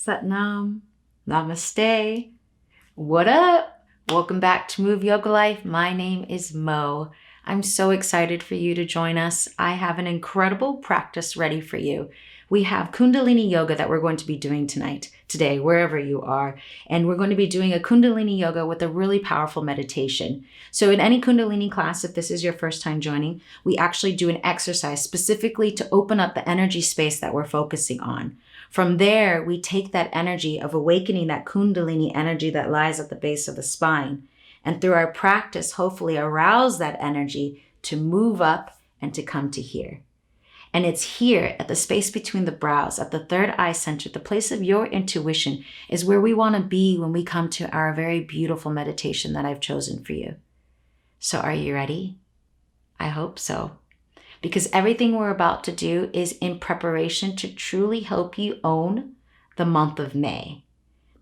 Satnam, Namaste. What up? Welcome back to Move Yoga Life. My name is Mo. I'm so excited for you to join us. I have an incredible practice ready for you. We have Kundalini Yoga that we're going to be doing today, wherever you are. And we're going to be doing a Kundalini Yoga with a really powerful meditation. So in any Kundalini class, if this is your first time joining, we actually do an exercise specifically to open up the energy space that we're focusing on. From there, we take that energy of awakening that Kundalini energy that lies at the base of the spine. And through our practice, hopefully arouse that energy to move up and to come to here. And it's here at the space between the brows, at the third eye center, the place of your intuition is where we want to be when we come to our very beautiful meditation that I've chosen for you. So are you ready? I hope so. Because everything we're about to do is in preparation to truly help you own the month of May.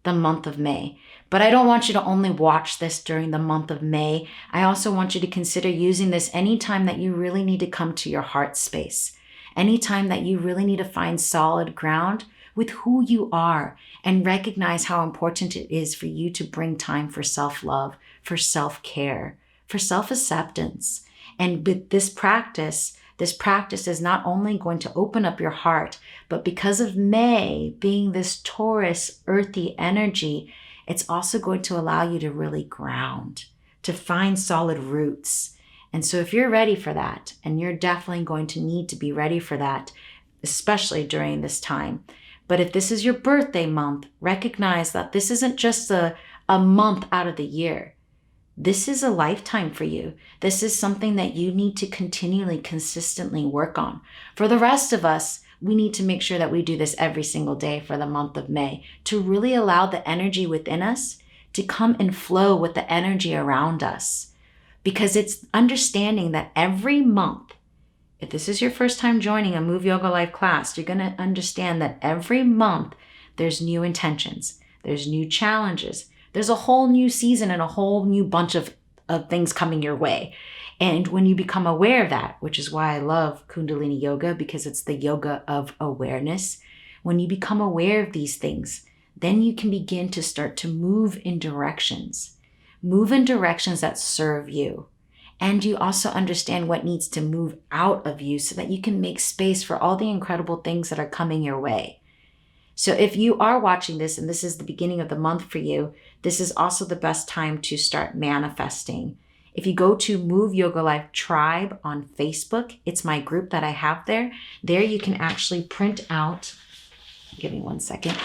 The month of May. But I don't want you to only watch this during the month of May. I also want you to consider using this anytime that you really need to come to your heart space. Anytime that you really need to find solid ground with who you are and recognize how important it is for you to bring time for self-love, for self-care, for self-acceptance. And with this practice is not only going to open up your heart, but because of May being this Taurus, earthy energy, it's also going to allow you to really ground, to find solid roots. And so if you're ready for that, and you're definitely going to need to be ready for that, especially during this time. But if this is your birthday month, recognize that this isn't just a month out of the year. This is a lifetime for you. This is something that you need to continually, consistently work on. For the rest of us, we need to make sure that we do this every single day for the month of May to really allow the energy within us to come and flow with the energy around us. Because it's understanding that every month, if this is your first time joining a Move Yoga Life class, you're going to understand that every month there's new intentions, there's new challenges, there's a whole new season and a whole new bunch of things coming your way. And when you become aware of that, which is why I love Kundalini Yoga, because it's the yoga of awareness. When you become aware of these things, then you can begin to start to move in directions that serve you. And you also understand what needs to move out of you so that you can make space for all the incredible things that are coming your way. So if you are watching this and this is the beginning of the month for you, this is also the best time to start manifesting. If you go to Move Yoga Life Tribe on Facebook, it's my group that I have there. There you can actually print out, give me 1 second,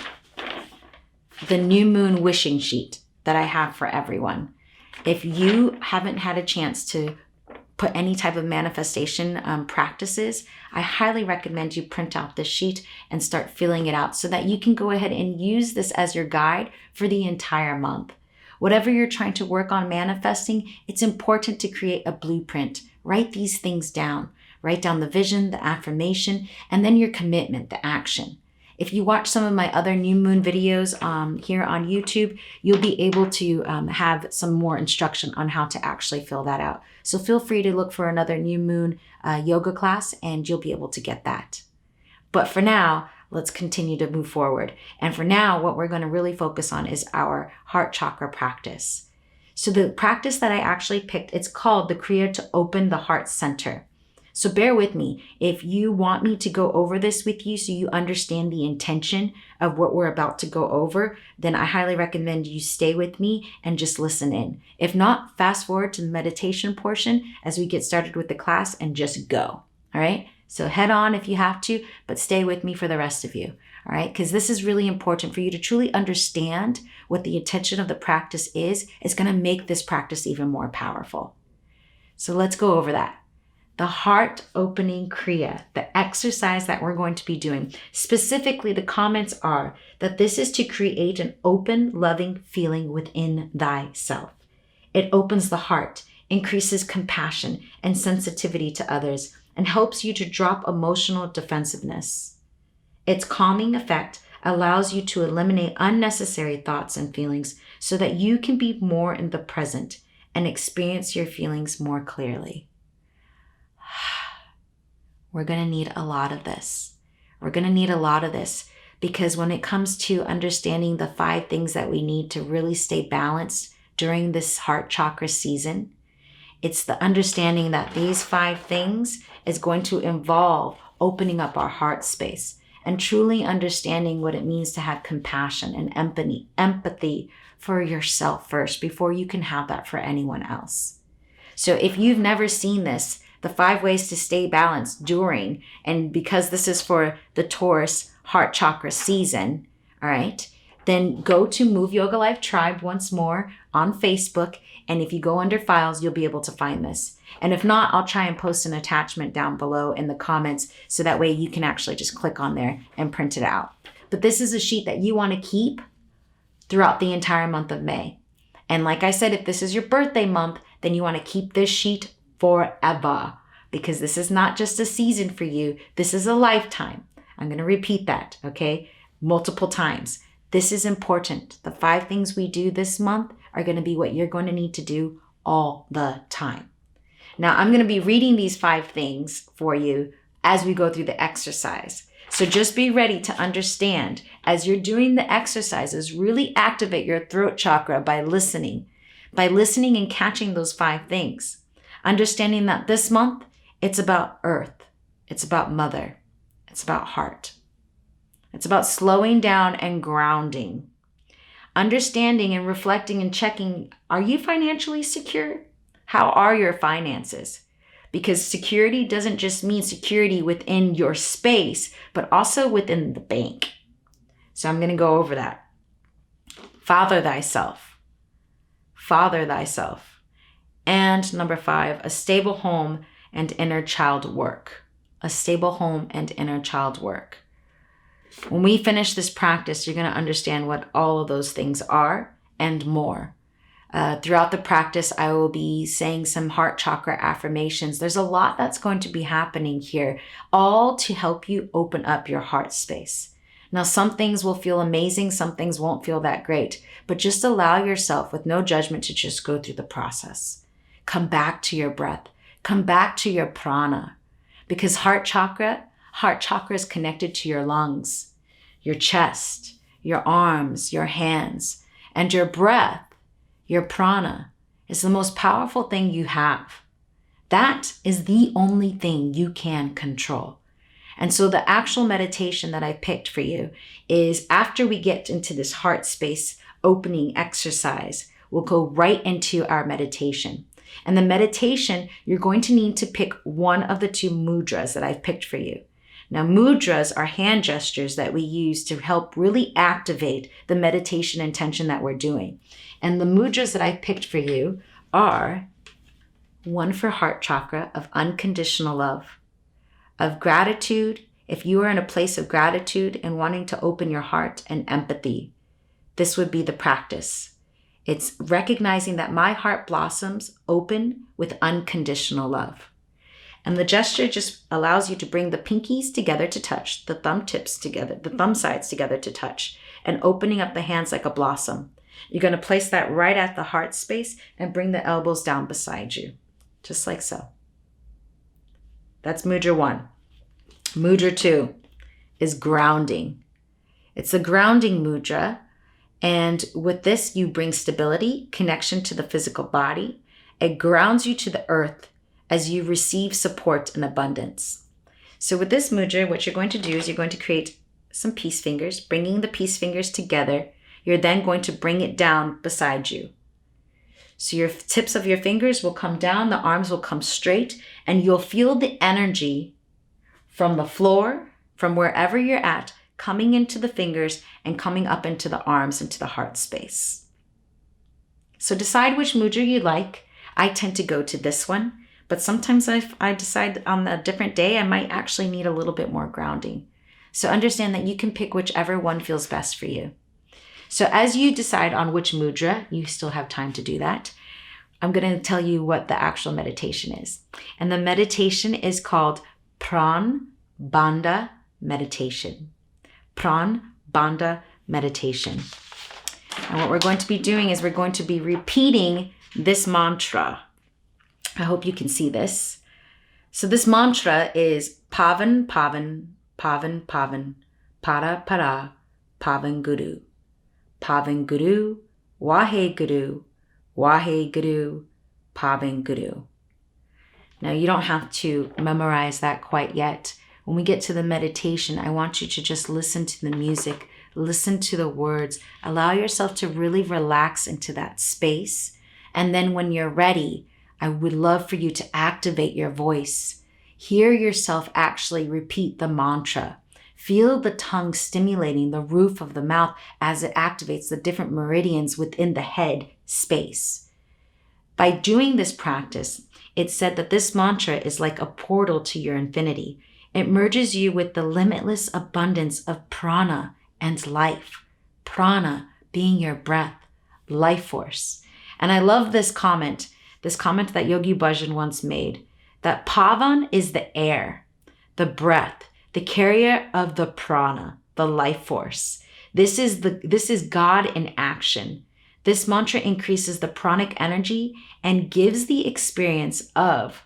the new moon wishing sheet that I have for everyone. If you haven't had a chance to put any type of manifestation practices, I highly recommend you print out this sheet and start filling it out so that you can go ahead and use this as your guide for the entire month. Whatever you're trying to work on manifesting, it's important to create a blueprint. Write these things down. Write down the vision, the affirmation, and then your commitment, the action. If you watch some of my other new moon videos here on YouTube, you'll be able to have some more instruction on how to actually fill that out. So feel free to look for another new moon yoga class and you'll be able to get that. But for now, let's continue to move forward. And for now, what we're going to really focus on is our heart chakra practice. So the practice that I actually picked, it's called the Kriya to open the heart center. So bear with me. If you want me to go over this with you so you understand the intention of what we're about to go over, then I highly recommend you stay with me and just listen in. If not, fast forward to the meditation portion as we get started with the class and just go. All right? So head on if you have to, but stay with me for the rest of you. All right? Because this is really important for you to truly understand what the intention of the practice is. It's going to make this practice even more powerful. So let's go over that. The heart opening Kriya, the exercise that we're going to be doing. Specifically, the comments are that this is to create an open, loving feeling within thyself. It opens the heart, increases compassion and sensitivity to others, and helps you to drop emotional defensiveness. Its calming effect allows you to eliminate unnecessary thoughts and feelings so that you can be more in the present and experience your feelings more clearly. We're going to need a lot of this. We're going to need a lot of this because when it comes to understanding the 5 things that we need to really stay balanced during this heart chakra season, it's the understanding that these 5 things is going to involve opening up our heart space and truly understanding what it means to have compassion and empathy for yourself first before you can have that for anyone else. So if you've never seen this, the 5 ways to stay balanced during, and because this is for the Taurus heart chakra season, all right, then go to Move Yoga Life Tribe once more on Facebook. And if you go under files, you'll be able to find this. And if not, I'll try and post an attachment down below in the comments so that way you can actually just click on there and print it out. But this is a sheet that you want to keep throughout the entire month of May. And like I said, if this is your birthday month, then you want to keep this sheet forever, because this is not just a season for you. This is a lifetime. I'm going to repeat that, okay? Multiple times. This is important. The 5 things we do this month are going to be what you're going to need to do all the time. Now, I'm going to be reading these 5 things for you as we go through the exercise. So just be ready to understand as you're doing the exercises, really activate your throat chakra by listening and catching those 5 things. Understanding that this month, it's about earth. It's about mother. It's about heart. It's about slowing down and grounding. Understanding and reflecting and checking, are you financially secure? How are your finances? Because security doesn't just mean security within your space, but also within the bank. So I'm going to go over that. Father thyself. Father thyself. And number 5, a stable home and inner child work. A stable home and inner child work. When we finish this practice, you're going to understand what all of those things are and more. Throughout the practice, I will be saying some heart chakra affirmations. There's a lot that's going to be happening here, all to help you open up your heart space. Now, some things will feel amazing, some things won't feel that great, but just allow yourself with no judgment to just go through the process. Come back to your breath. Come back to your prana, because heart chakra is connected to your lungs, your chest, your arms, your hands, and your breath. Your prana is the most powerful thing you have. That is the only thing you can control. And so the actual meditation that I picked for you is after we get into this heart space opening exercise, we'll go right into our meditation. And the meditation, you're going to need to pick one of the 2 mudras that I've picked for you. Now, mudras are hand gestures that we use to help really activate the meditation intention that we're doing. And the mudras that I picked for you are one for heart chakra of unconditional love, of gratitude. If you are in a place of gratitude and wanting to open your heart, and empathy, this would be the practice. It's recognizing that my heart blossoms open with unconditional love. And the gesture just allows you to bring the pinkies together to touch, the thumb tips together, the thumb sides together to touch, and opening up the hands like a blossom. You're going to place that right at the heart space and bring the elbows down beside you, just like so. That's mudra 1. Mudra 2 is grounding. It's a grounding mudra. And with this, you bring stability, connection to the physical body. It grounds you to the earth as you receive support and abundance. So with this mudra, what you're going to do is you're going to create some peace fingers, bringing the peace fingers together. You're then going to bring it down beside you. So your tips of your fingers will come down, the arms will come straight, and you'll feel the energy from the floor, from wherever you're at, coming into the fingers and coming up into the arms, into the heart space. So decide which mudra you like. I tend to go to this one, but sometimes if I decide on a different day, I might actually need a little bit more grounding. So understand that you can pick whichever one feels best for you. So as you decide on which mudra, you still have time to do that. I'm going to tell you what the actual meditation is. And the meditation is called Praan, Bandha meditation. Praan, Bandha meditation. And what we're going to be doing is we're going to be repeating this mantra. I hope you can see this. So this mantra is Pavan, Pavan, Pavan, Pavan, Para para, Pavan Guru. Pavan Guru, Wahe Guru, Wahe Guru, Pavan Guru. Now, you don't have to memorize that quite yet. When we get to the meditation, I want you to just listen to the music, listen to the words, allow yourself to really relax into that space. And then when you're ready, I would love for you to activate your voice. Hear yourself actually repeat the mantra. Feel the tongue stimulating the roof of the mouth as it activates the different meridians within the head space. By doing this practice, it's said that this mantra is like a portal to your infinity. It merges you with the limitless abundance of prana and life. Prana being your breath, life force. And I love this comment that Yogi Bhajan once made, that Pavan is the air, the breath, the carrier of the prana, the life force. This is God in action. This mantra increases the pranic energy and gives the experience of,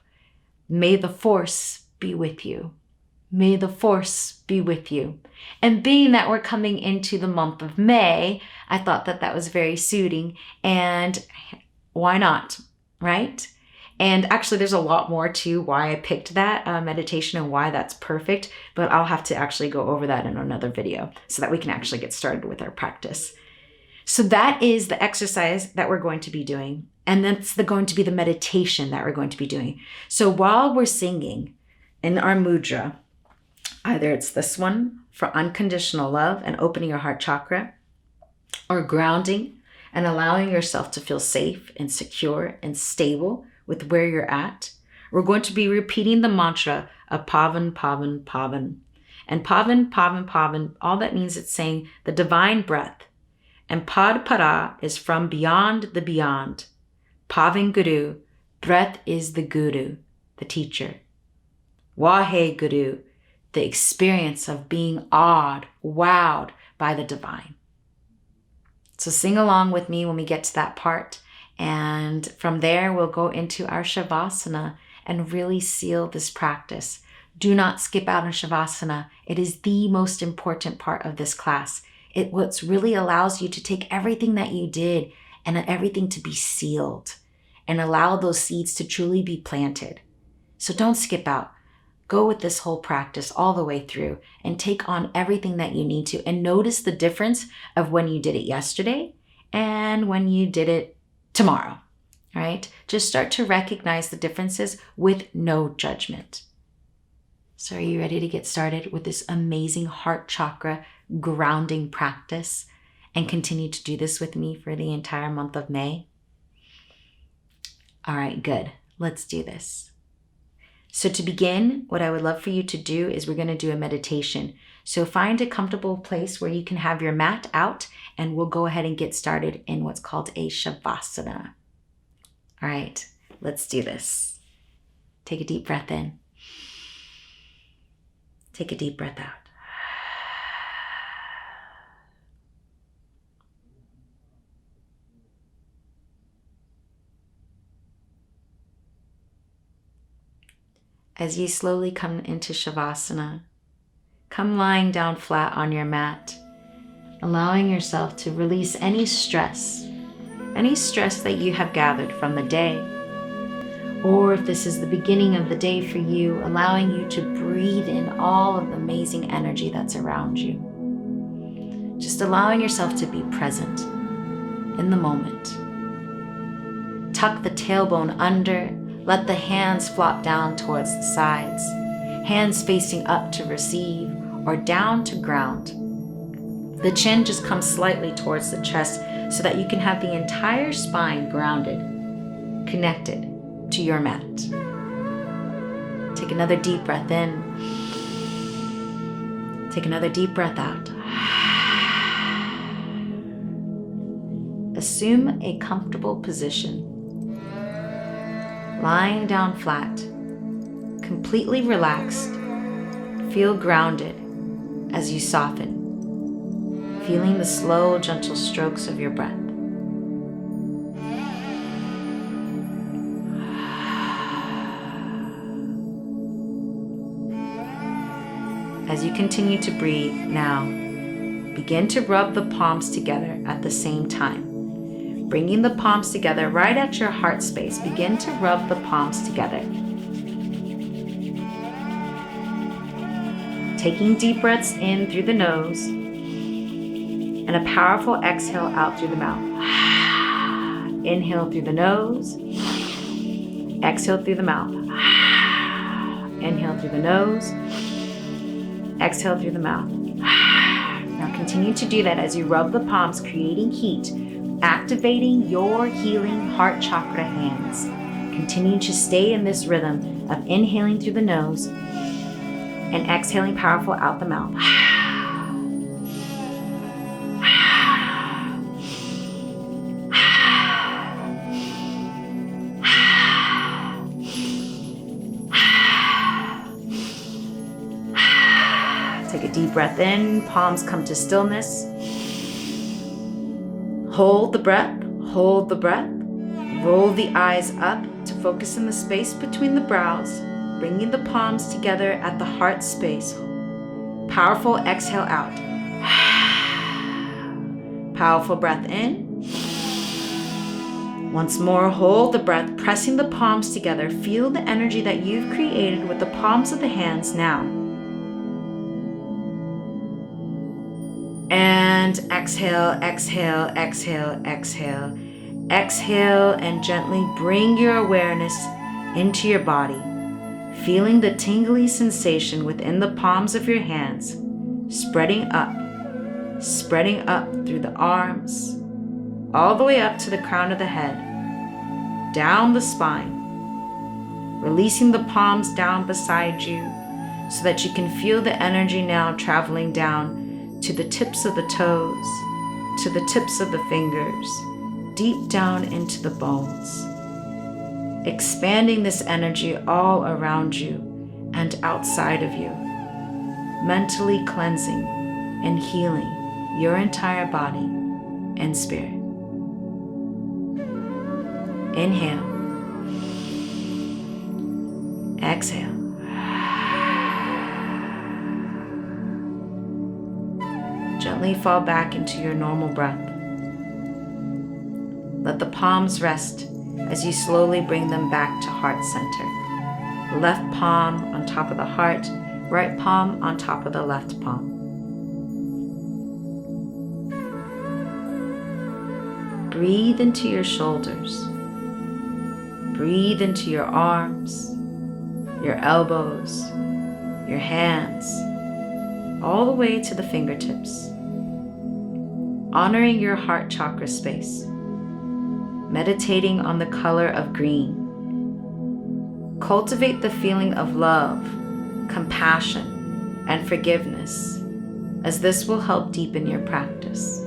may the force be with you. May the force be with you. And being that we're coming into the month of May, I thought that was very suiting, and why not, right? And actually, there's a lot more to why I picked that meditation and why that's perfect, but I'll have to actually go over that in another video so that we can actually get started with our practice. So that is the exercise that we're going to be doing, and that's going to be the meditation that we're going to be doing. So while we're singing in our mudra, either it's this one for unconditional love and opening your heart chakra, or grounding and allowing yourself to feel safe and secure and stable with where you're at, we're going to be repeating the mantra of Pavan, Pavan, Pavan. And Pavan, Pavan, Pavan, all that means it's saying the divine breath. And Pad Para is from beyond the beyond. Pavan Guru, breath is the guru, the teacher. Wahe Guru, the experience of being awed, wowed by the divine. So sing along with me when we get to that part. And from there, we'll go into our Savasana and really seal this practice. Do not skip out on Savasana. It is the most important part of this class. It what really allows you to take everything that you did and everything to be sealed and allow those seeds to truly be planted. So don't skip out. Go with this whole practice all the way through and take on everything that you need to, and notice the difference of when you did it yesterday and when you did it tomorrow, right? Just start to recognize the differences with no judgment. So are you ready to get started with this amazing heart chakra grounding practice and continue to do this with me for the entire month of May? All right, good. Let's do this. So to begin, what I would love for you to do is we're going to do a meditation. So find a comfortable place where you can have your mat out, and we'll go ahead and get started in what's called a Savasana. All right, let's do this. Take a deep breath in. Take a deep breath out. As you slowly come into Savasana, come lying down flat on your mat, allowing yourself to release any stress that you have gathered from the day. Or if this is the beginning of the day for you, allowing you to breathe in all of the amazing energy that's around you. Just allowing yourself to be present in the moment. Tuck the tailbone under. Let the hands flop down towards the sides, hands facing up to receive or down to ground. The chin just comes slightly towards the chest so that you can have the entire spine grounded, connected to your mat. Take another deep breath in. Take another deep breath out. Assume a comfortable position. Lying down flat, completely relaxed, feel grounded as you soften, feeling the slow, gentle strokes of your breath. As you continue to breathe now, begin to rub the palms together at the same time. Bringing the palms together right at your heart space, begin to rub the palms together. Taking deep breaths in through the nose and a powerful exhale out through the mouth. Inhale through the nose, exhale through the mouth. Inhale through the nose, exhale through the mouth. Now continue to do that as you rub the palms, creating heat, activating your healing heart chakra hands. Continue to stay in this rhythm of inhaling through the nose and exhaling powerful out the mouth. Take a deep breath in, palms come to stillness. Hold the breath, hold the breath. Roll the eyes up to focus in the space between the brows, bringing the palms together at the heart space. Powerful exhale out. Powerful breath in. Once more, hold the breath, pressing the palms together. Feel the energy that you've created with the palms of the hands now. And exhale, exhale, exhale, exhale. Exhale and gently bring your awareness into your body, feeling the tingly sensation within the palms of your hands, spreading up through the arms, all the way up to the crown of the head, down the spine, releasing the palms down beside you so that you can feel the energy now traveling down to the tips of the toes, to the tips of the fingers, deep down into the bones, expanding this energy all around you and outside of you, mentally cleansing and healing your entire body and spirit. Inhale. Exhale. Gently fall back into your normal breath. Let the palms rest as you slowly bring them back to heart center. Left palm on top of the heart, right palm on top of the left palm. Breathe into your shoulders. Breathe into your arms, your elbows, your hands, all the way to the fingertips. Honoring your heart chakra space. Meditating on the color of green. Cultivate the feeling of love, compassion, and forgiveness, as this will help deepen your practice.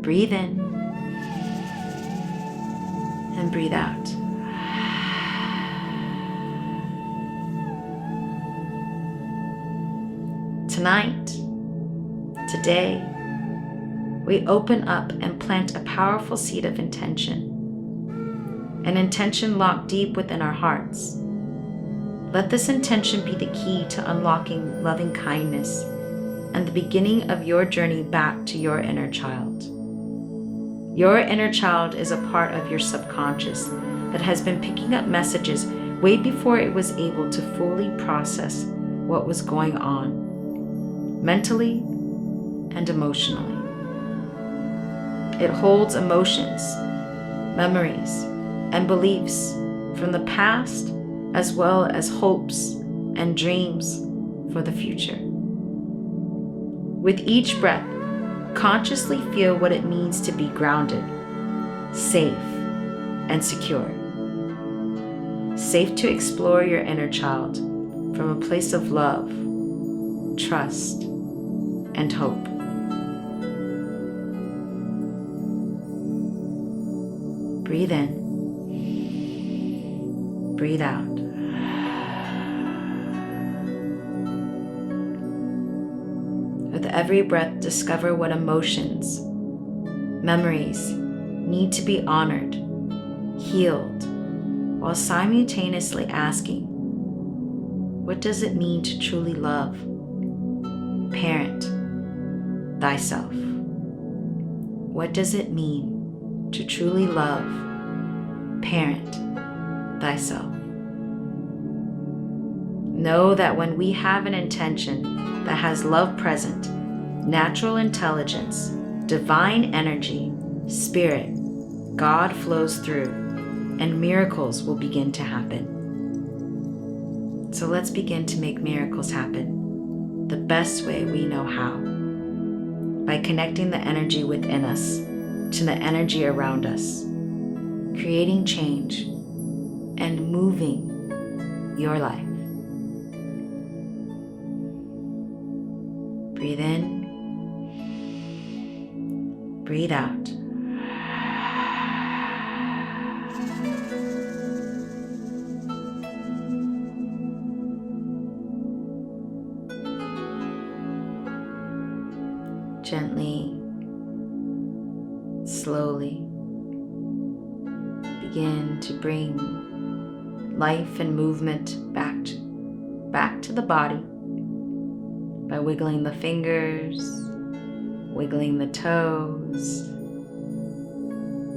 Breathe in and breathe out. Tonight, today, we open up and plant a powerful seed of intention, an intention locked deep within our hearts. Let this intention be the key to unlocking loving kindness and the beginning of your journey back to your inner child. Your inner child is a part of your subconscious that has been picking up messages way before it was able to fully process what was going on, mentally and emotionally. It holds emotions, memories, and beliefs from the past, as well as hopes and dreams for the future. With each breath, consciously feel what it means to be grounded, safe, and secure. Safe to explore your inner child from a place of love, trust, and hope. Breathe in. Breathe out. With every breath, discover what emotions, memories need to be honored, healed, while simultaneously asking, What does it mean to truly love, parent thyself? What does it mean to truly love, parent thyself? Know that when we have an intention that has love present, natural intelligence, divine energy, spirit, God flows through, and miracles will begin to happen. So let's begin to make miracles happen the best way we know how, by connecting the energy within us to the energy around us, creating change and moving your life. Breathe in, breathe out. Gently, slowly begin to bring life and movement back to the body by wiggling the fingers, wiggling the toes,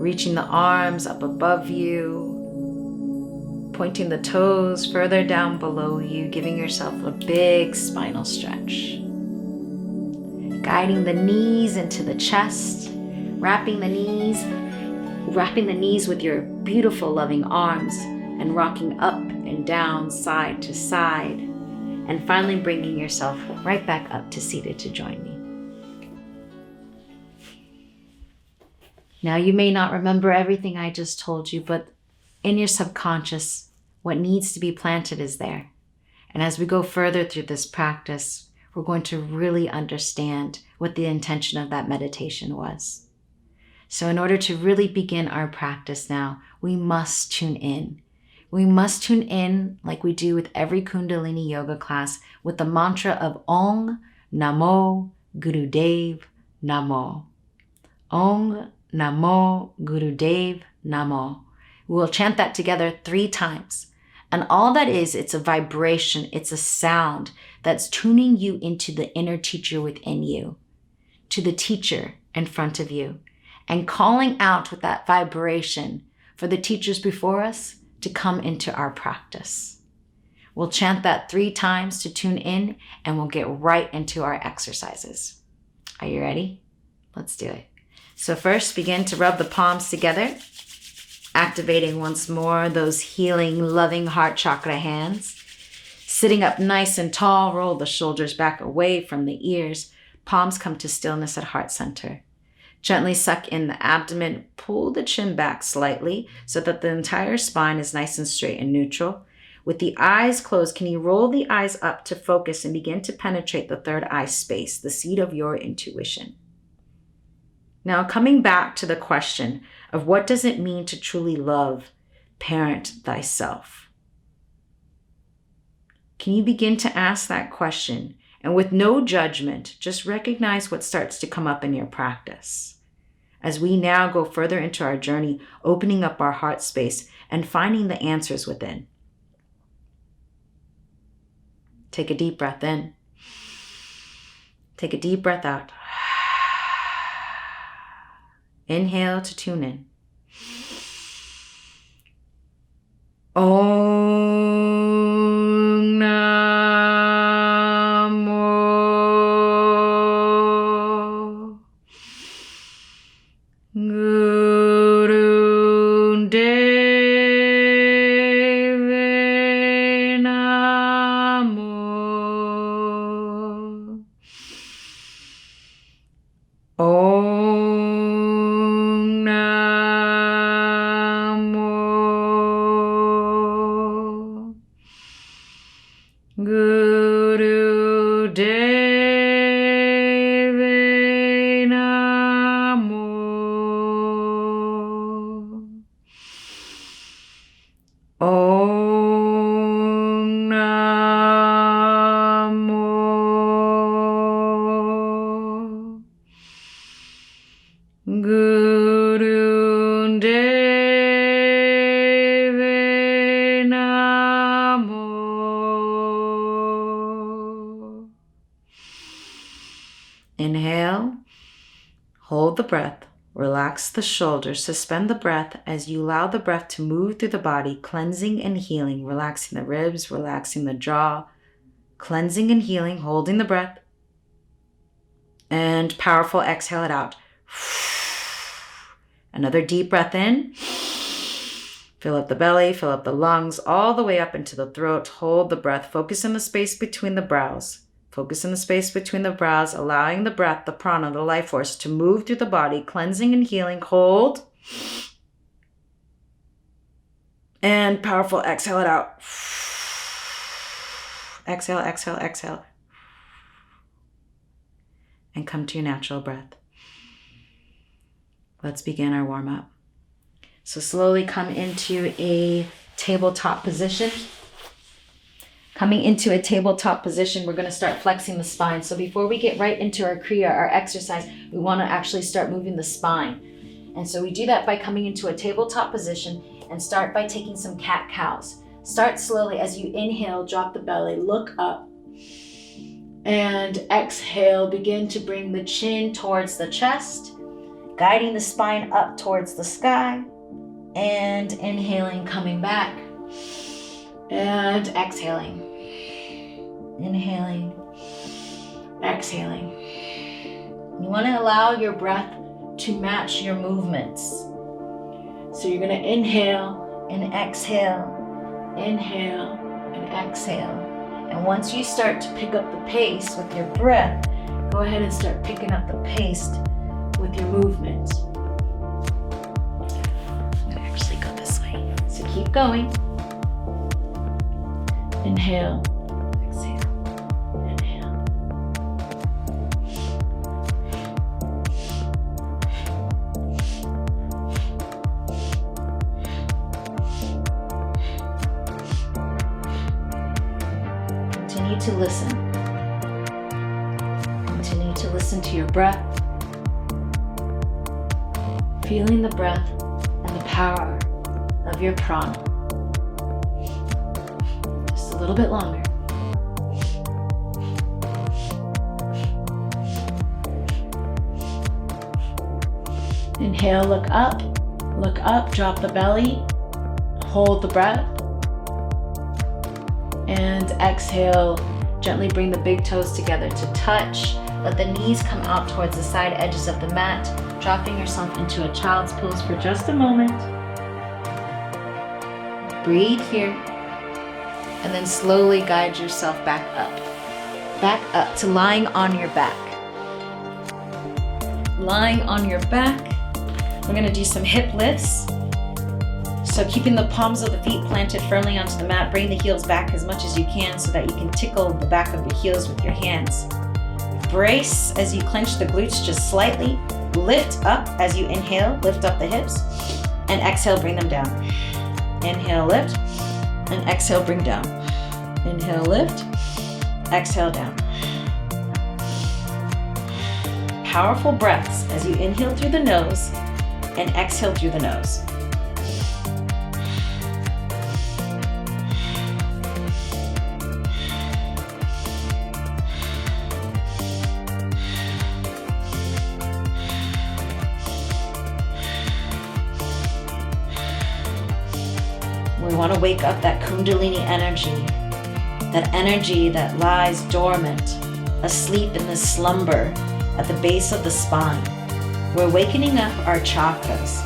reaching the arms up above you, pointing the toes further down below you, giving yourself a big spinal stretch. Guiding the knees into the chest, wrapping the knees with your beautiful loving arms and rocking up and down, side to side, and finally bringing yourself right back up to seated to join me. Now, you may not remember everything I just told you, but in your subconscious, what needs to be planted is there. And as we go further through this practice, we're going to really understand what the intention of that meditation was. So in order to really begin our practice now, we must tune in. We must tune in like we do with every Kundalini yoga class with the mantra of Om Namo Gurudev Namo. Om Namo Gurudev Namo. We will chant that together 3 times. And all that is, it's a vibration, it's a sound that's tuning you into the inner teacher within you, to the teacher in front of you, and calling out with that vibration for the teachers before us to come into our practice. We'll chant that 3 times to tune in, and we'll get right into our exercises. Are you ready? Let's do it. So first, begin to rub the palms together, activating once more those healing, loving heart chakra hands. Sitting up nice and tall, roll the shoulders back away from the ears. Palms come to stillness at heart center. Gently suck in the abdomen, pull the chin back slightly so that the entire spine is nice and straight and neutral. With the eyes closed, can you roll the eyes up to focus and begin to penetrate the third eye space, the seat of your intuition? Now, coming back to the question of what does it mean to truly love, parent thyself? Can you begin to ask that question? And with no judgment, just recognize what starts to come up in your practice. As we now go further into our journey, opening up our heart space and finding the answers within. Take a deep breath in. Take a deep breath out. Inhale to tune in. Om Namo Gurudev Namo. Om Namo Inhale, hold the breath, relax the shoulders, suspend the breath as you allow the breath to move through the body, cleansing and healing, relaxing the ribs, relaxing the jaw, cleansing and healing, holding the breath. And powerful, exhale it out. Another deep breath in. Fill up the belly, fill up the lungs, all the way up into the throat. Hold the breath. Focus in the space between the brows. Focus in the space between the brows, allowing the breath, the prana, the life force to move through the body, cleansing and healing. Hold. And powerful, exhale it out. Exhale, exhale, exhale. And come to your natural breath. Let's begin our warm-up. So slowly come into a tabletop position. Coming into a tabletop position, we're going to start flexing the spine. So before we get right into our Kriya, our exercise, we want to actually start moving the spine. And so we do that by coming into a tabletop position and start by taking some cat-cows. Start slowly as you inhale, drop the belly, look up. And exhale, begin to bring the chin towards the chest, guiding the spine up towards the sky. And inhaling, coming back. And exhaling. Inhaling, exhaling. You want to allow your breath to match your movements. So you're going to inhale and exhale, inhale and exhale. And once you start to pick up the pace with your breath, go ahead and start picking up the pace with your movement. I'm going to actually go this way. So keep going. Inhale, exhale, inhale. Continue to listen. Continue to listen to your breath. Feeling the breath and the power of your prana. A little bit longer. Inhale, look up, drop the belly, hold the breath, and exhale, gently bring the big toes together to touch. Let the knees come out towards the side edges of the mat, dropping yourself into a child's pose for just a moment. Breathe here. And then slowly guide yourself back up to lying on your back. Lying on your back, we're gonna do some hip lifts. So keeping the palms of the feet planted firmly onto the mat, bring the heels back as much as you can so that you can tickle the back of your heels with your hands. Brace as you clench the glutes just slightly. Lift up as you inhale, lift up the hips, and exhale, bring them down. Inhale, lift. And exhale, bring down. Inhale, lift. Exhale, down. Powerful breaths as you inhale through the nose and exhale through the nose. We want to wake up that Kundalini energy, that energy that lies dormant, asleep in the slumber at the base of the spine. We're awakening up our chakras,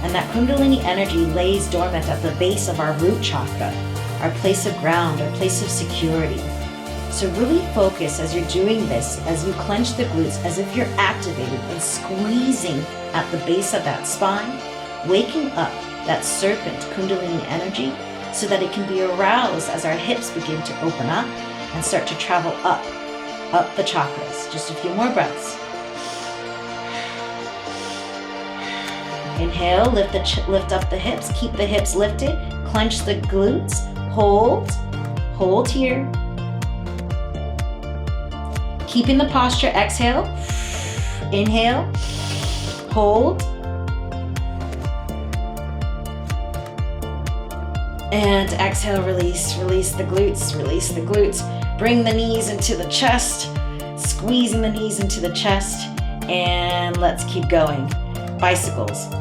and that Kundalini energy lays dormant at the base of our root chakra, our place of ground, our place of security. So really focus as you're doing this, as you clench the glutes, as if you're activated and squeezing at the base of that spine, waking up that serpent Kundalini energy so that it can be aroused as our hips begin to open up and start to travel up the chakras. Just a few more breaths. Inhale, lift up the hips, keep the hips lifted, clench the glutes, hold here. Keeping the posture, exhale, inhale, hold, and exhale, release the glutes, Bring the knees into the chest, squeezing the knees into the chest, and let's keep going. Bicycles.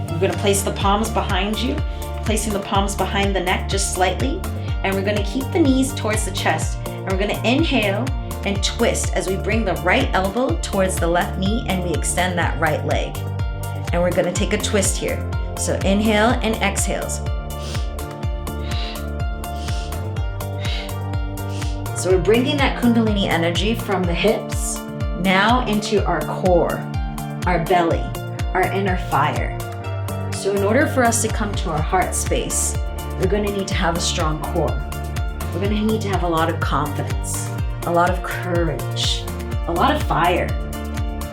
You're going to place the palms behind you, placing the palms behind the neck just slightly, and we're going to keep the knees towards the chest, and we're going to inhale and twist as we bring the right elbow towards the left knee and we extend that right leg. And we're going to take a twist here. So inhale and exhales. So we're bringing that Kundalini energy from the hips now into our core, our belly, our inner fire. So in order for us to come to our heart space, we're going to need to have a strong core. We're going to need to have a lot of confidence, a lot of courage, a lot of fire.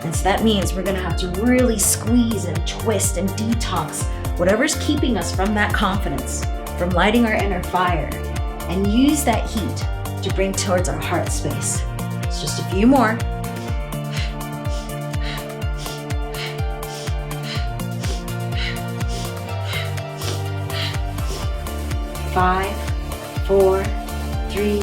And so that means we're going to have to really squeeze and twist and detox whatever's keeping us from that confidence, from lighting our inner fire, and use that heat to bring towards our heart space. It's just a few more. Five, 4, 3,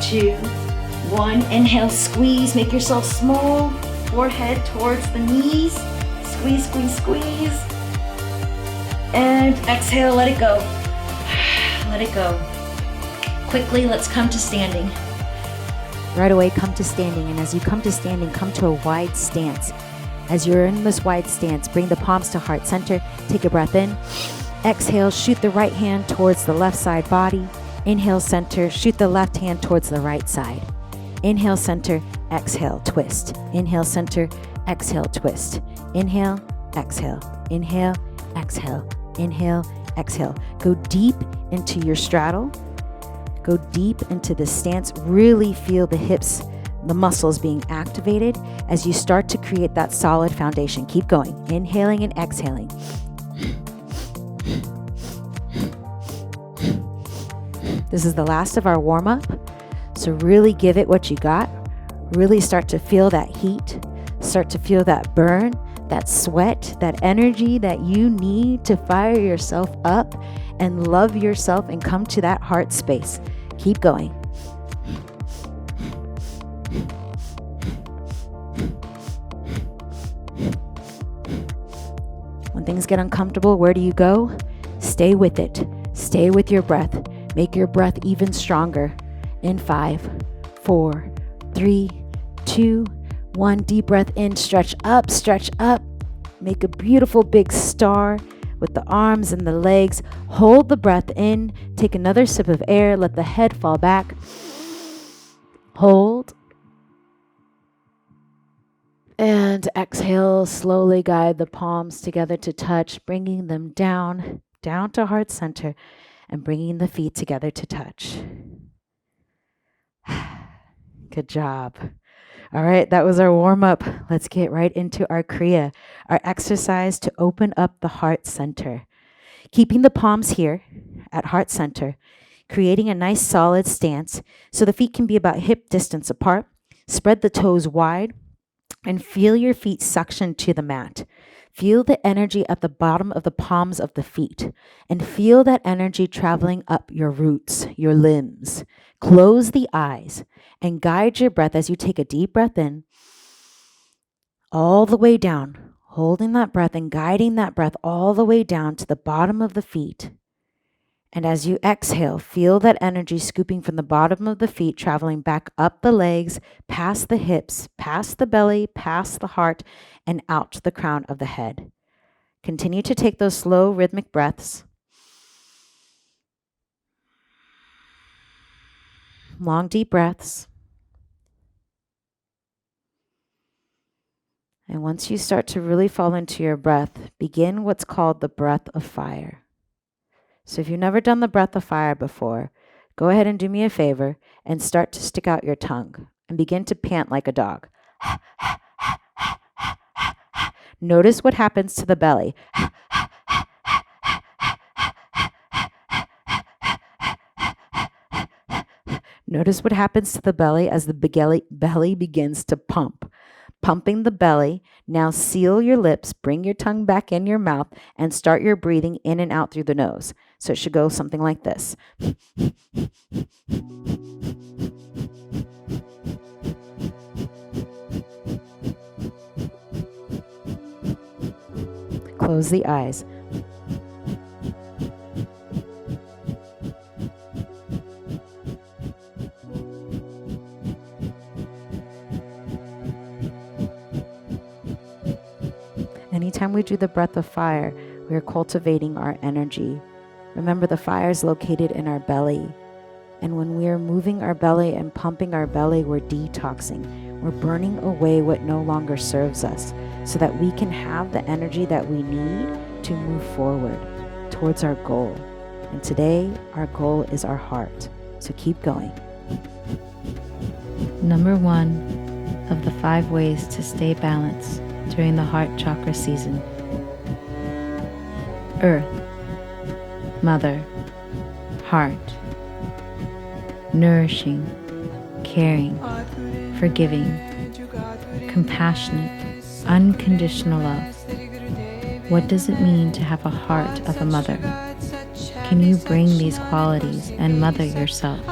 2, 1. Inhale, squeeze, make yourself small. Forehead towards the knees. Squeeze, squeeze, squeeze. And exhale, let it go. Let it go. Quickly, let's come to standing. Right away, come to standing. And as you come to standing, come to a wide stance. As you're in this wide stance, bring the palms to heart center. Take a breath in. Exhale, shoot the right hand towards the left side body. Inhale, center, shoot the left hand towards the right side. Inhale, center, exhale, twist. Inhale, center, exhale, twist. Inhale, exhale, inhale, exhale, inhale, exhale. Go deep into your straddle. Go deep into the stance. Really feel the hips, the muscles being activated as you start to create that solid foundation. Keep going. Inhaling and exhaling. This is the last of our warm-up. So really give it what you got. Really start to feel that heat. Start to feel that burn, that sweat, that energy that you need to fire yourself up and love yourself and come to that heart space. Keep going. When things get uncomfortable, where do you go? Stay with it. Stay with your breath. Make your breath even stronger. In 5, 4, 3, 2, 1. Deep breath in. Stretch up, stretch up. Make a beautiful big star with the arms and the legs. Hold the breath in. Take another sip of air. Let the head fall back. Hold. And exhale. Slowly guide the palms together to touch, bringing them down to heart center, and bringing the feet together to touch. Good job. All right, that was our warm-up. Let's get right into our Kriya, our exercise to open up the heart center. Keeping the palms here at heart center, creating a nice solid stance so the feet can be about hip distance apart. Spread the toes wide and feel your feet suction to the mat. Feel the energy at the bottom of the palms of the feet and feel that energy traveling up your roots, your limbs. Close the eyes and guide your breath as you take a deep breath in all the way down, holding that breath and guiding that breath all the way down to the bottom of the feet. And as you exhale, feel that energy scooping from the bottom of the feet, traveling back up the legs, past the hips, past the belly, past the heart, and out to the crown of the head. Continue to take those slow, rhythmic breaths. Long, deep breaths. And once you start to really fall into your breath, begin what's called the breath of fire. So if you've never done the breath of fire before, go ahead and do me a favor and start to stick out your tongue and begin to pant like a dog. Notice what happens to the belly. Notice what happens to the belly as the belly begins to pump. Pumping the belly. Now seal your lips, bring your tongue back in your mouth, and start your breathing in and out through the nose. So it should go something like this. Close the eyes. Anytime we do the breath of fire, we are cultivating our energy. Remember, the fire is located in our belly. And when we are moving our belly and pumping our belly, we're detoxing. We're burning away what no longer serves us so that we can have the energy that we need to move forward towards our goal. And today, our goal is our heart. So keep going. Number 1 of the 5 ways to stay balanced during the heart chakra season. Earth, Mother, Heart. Nourishing, caring, forgiving, compassionate, unconditional love. What does it mean to have a heart of a mother? Can you bring these qualities and mother yourself?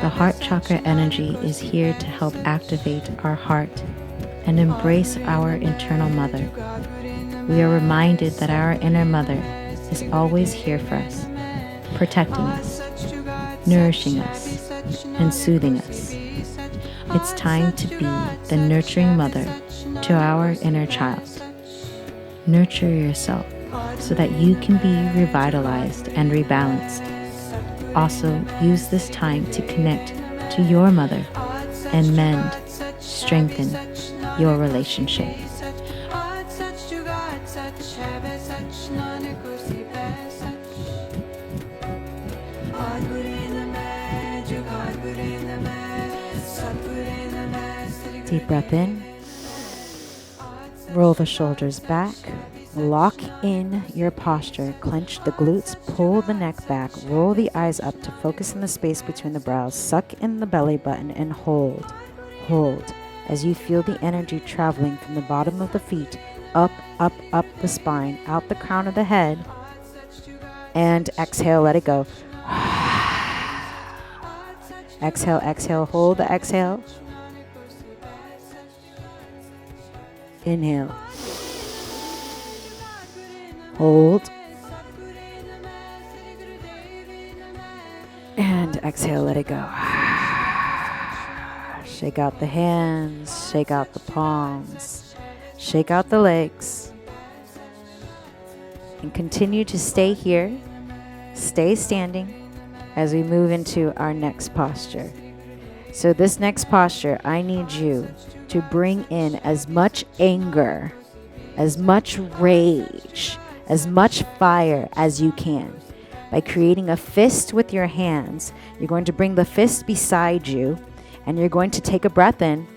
The heart chakra energy is here to help activate our heart and embrace our internal mother. We are reminded that our inner mother is always here for us, protecting us, nourishing us, and soothing us. It's time to be the nurturing mother to our inner child. Nurture yourself so that you can be revitalized and rebalanced. Also, use this time to connect to your mother and mend, strengthen your relationship. Deep breath in. Roll the shoulders back. Lock in your posture. Clench the glutes. Pull the neck back. Roll the eyes up to focus in the space between the brows. Suck in the belly button and hold. Hold as you feel the energy traveling from the bottom of the feet up, up, up the spine, out the crown of the head. And exhale, let it go. Exhale, exhale, hold the exhale. Inhale. Hold. And exhale, let it go. Shake out the hands, shake out the palms, shake out the legs. And continue to stay here, stay standing as we move into our next posture. So this next posture, I need you to bring in as much anger, as much rage, as much fire as you can. By creating a fist with your hands, you're going to bring the fist beside you and you're going to take a breath in.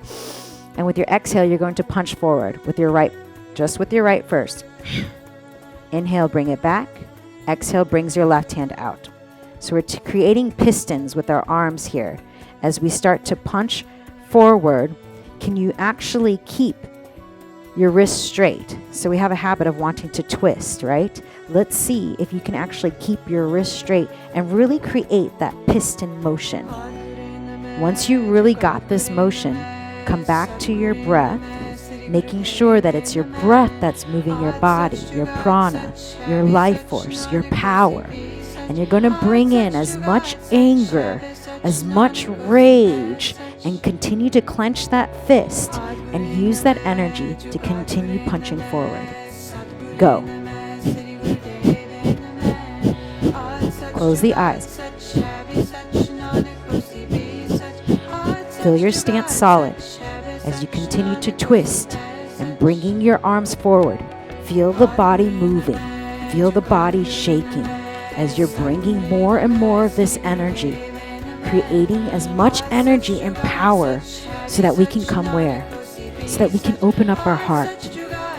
And with your exhale, you're going to punch forward with your right, just with your right first. Inhale, bring it back. Exhale brings your left hand out. So we're creating pistons with our arms here. As we start to punch forward, can you actually keep your wrists straight? So we have a habit of wanting to twist, right? Let's see if you can actually keep your wrists straight and really create that piston motion. Once you really got this motion, come back to your breath, making sure that it's your breath that's moving your body, your prana, your life force, your power. And you're going to bring in as much anger, as much rage, and continue to clench that fist and use that energy to continue punching forward. Go. Close the eyes. Feel your stance solid as you continue to twist and bringing your arms forward. Feel the body moving. Feel the body shaking as you're bringing more and more of this energy, creating as much energy and power so that we can come where? So that we can open up our heart,